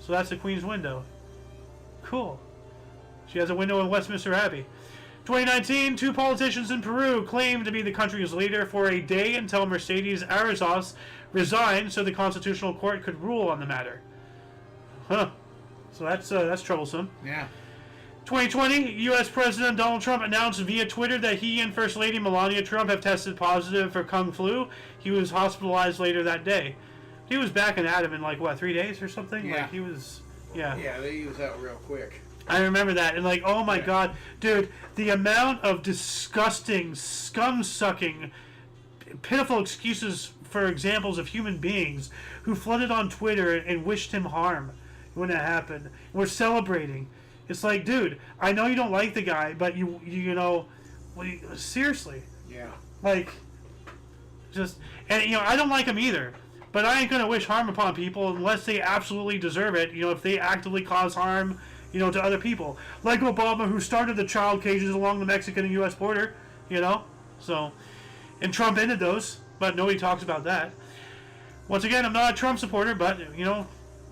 So that's the Queen's Window. Cool. She has a window in Westminster Abbey. 2019, 2 politicians in Peru claimed to be the country's leader for a day until Mercedes Arizos resigned so the Constitutional Court could rule on the matter. Huh. So that's troublesome. Yeah. 2020, U.S. President Donald Trump announced via Twitter that he and First Lady Melania Trump have tested positive for Kung Flu. He was hospitalized later that day. He was back and at him in 3 days or something? Yeah. Like he was, yeah. Yeah, they use that real quick. I remember that, and oh my god, dude, the amount of disgusting, scum-sucking, pitiful excuses for examples of human beings who flooded on Twitter and wished him harm when it happened. We're celebrating. It's like, dude, I know you don't like the guy, but you know, seriously. Yeah. I don't like him either. But I ain't gonna wish harm upon people unless they absolutely deserve it. If they actively cause harm, to other people, like Obama, who started the child cages along the Mexican and U.S. border. So, and Trump ended those, but nobody talks about that. Once again, I'm not a Trump supporter, but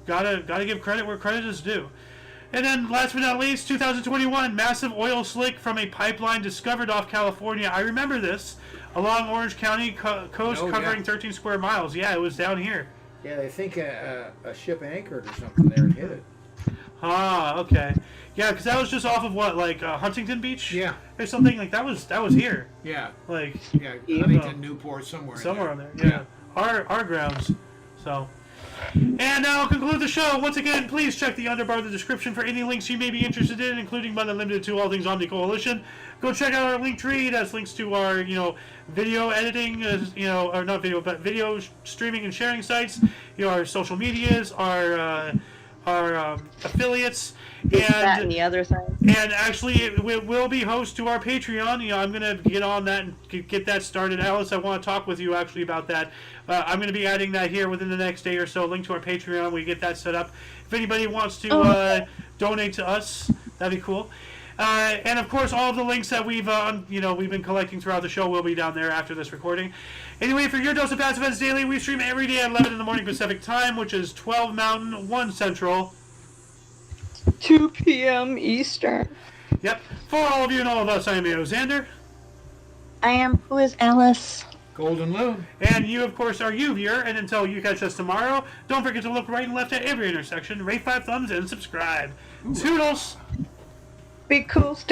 gotta give credit where credit is due. And then, last but not least, 2021, massive oil slick from a pipeline discovered off California. I remember this, along Orange County coast, covering 13 square miles. Yeah, it was down here. Yeah, they think a ship anchored or something there and hit it. Ah, okay. Yeah, because that was just off of what, like Huntington Beach? Yeah. Or something like that was here. Yeah. Like Yeah, Huntington, Newport, somewhere on there. Yeah. Our grounds. So. And now I'll conclude the show. Once again, please check the underbar of the description for any links you may be interested in, including but not limited to all things Omni Coalition. Go check out our link tree. It has links to our, video editing, or not video, but video streaming and sharing sites, our social medias, our affiliates, That and the other thing. and actually it will be host to our Patreon. I'm going to get on that and get that started. Alice, I want to talk with you actually about that. I'm going to be adding that here within the next day or so. Link to our Patreon. We get that set up. If anybody wants to donate to us, that'd be cool. And of course, all of the links that we've been collecting throughout the show will be down there after this recording. Anyway, for your dose of Passive Events Daily, we stream every day at 11 in the morning Pacific time, which is 12 Mountain, 1 Central, 2 p.m. Eastern. Yep. For all of you and all of us, I am Xander. I am. Who is Alice? Golden Loon. And you, of course, are you, viewer. And until you catch us tomorrow, don't forget to look right and left at every intersection, rate 5 thumbs, and subscribe. Toodles! Be cool. Stay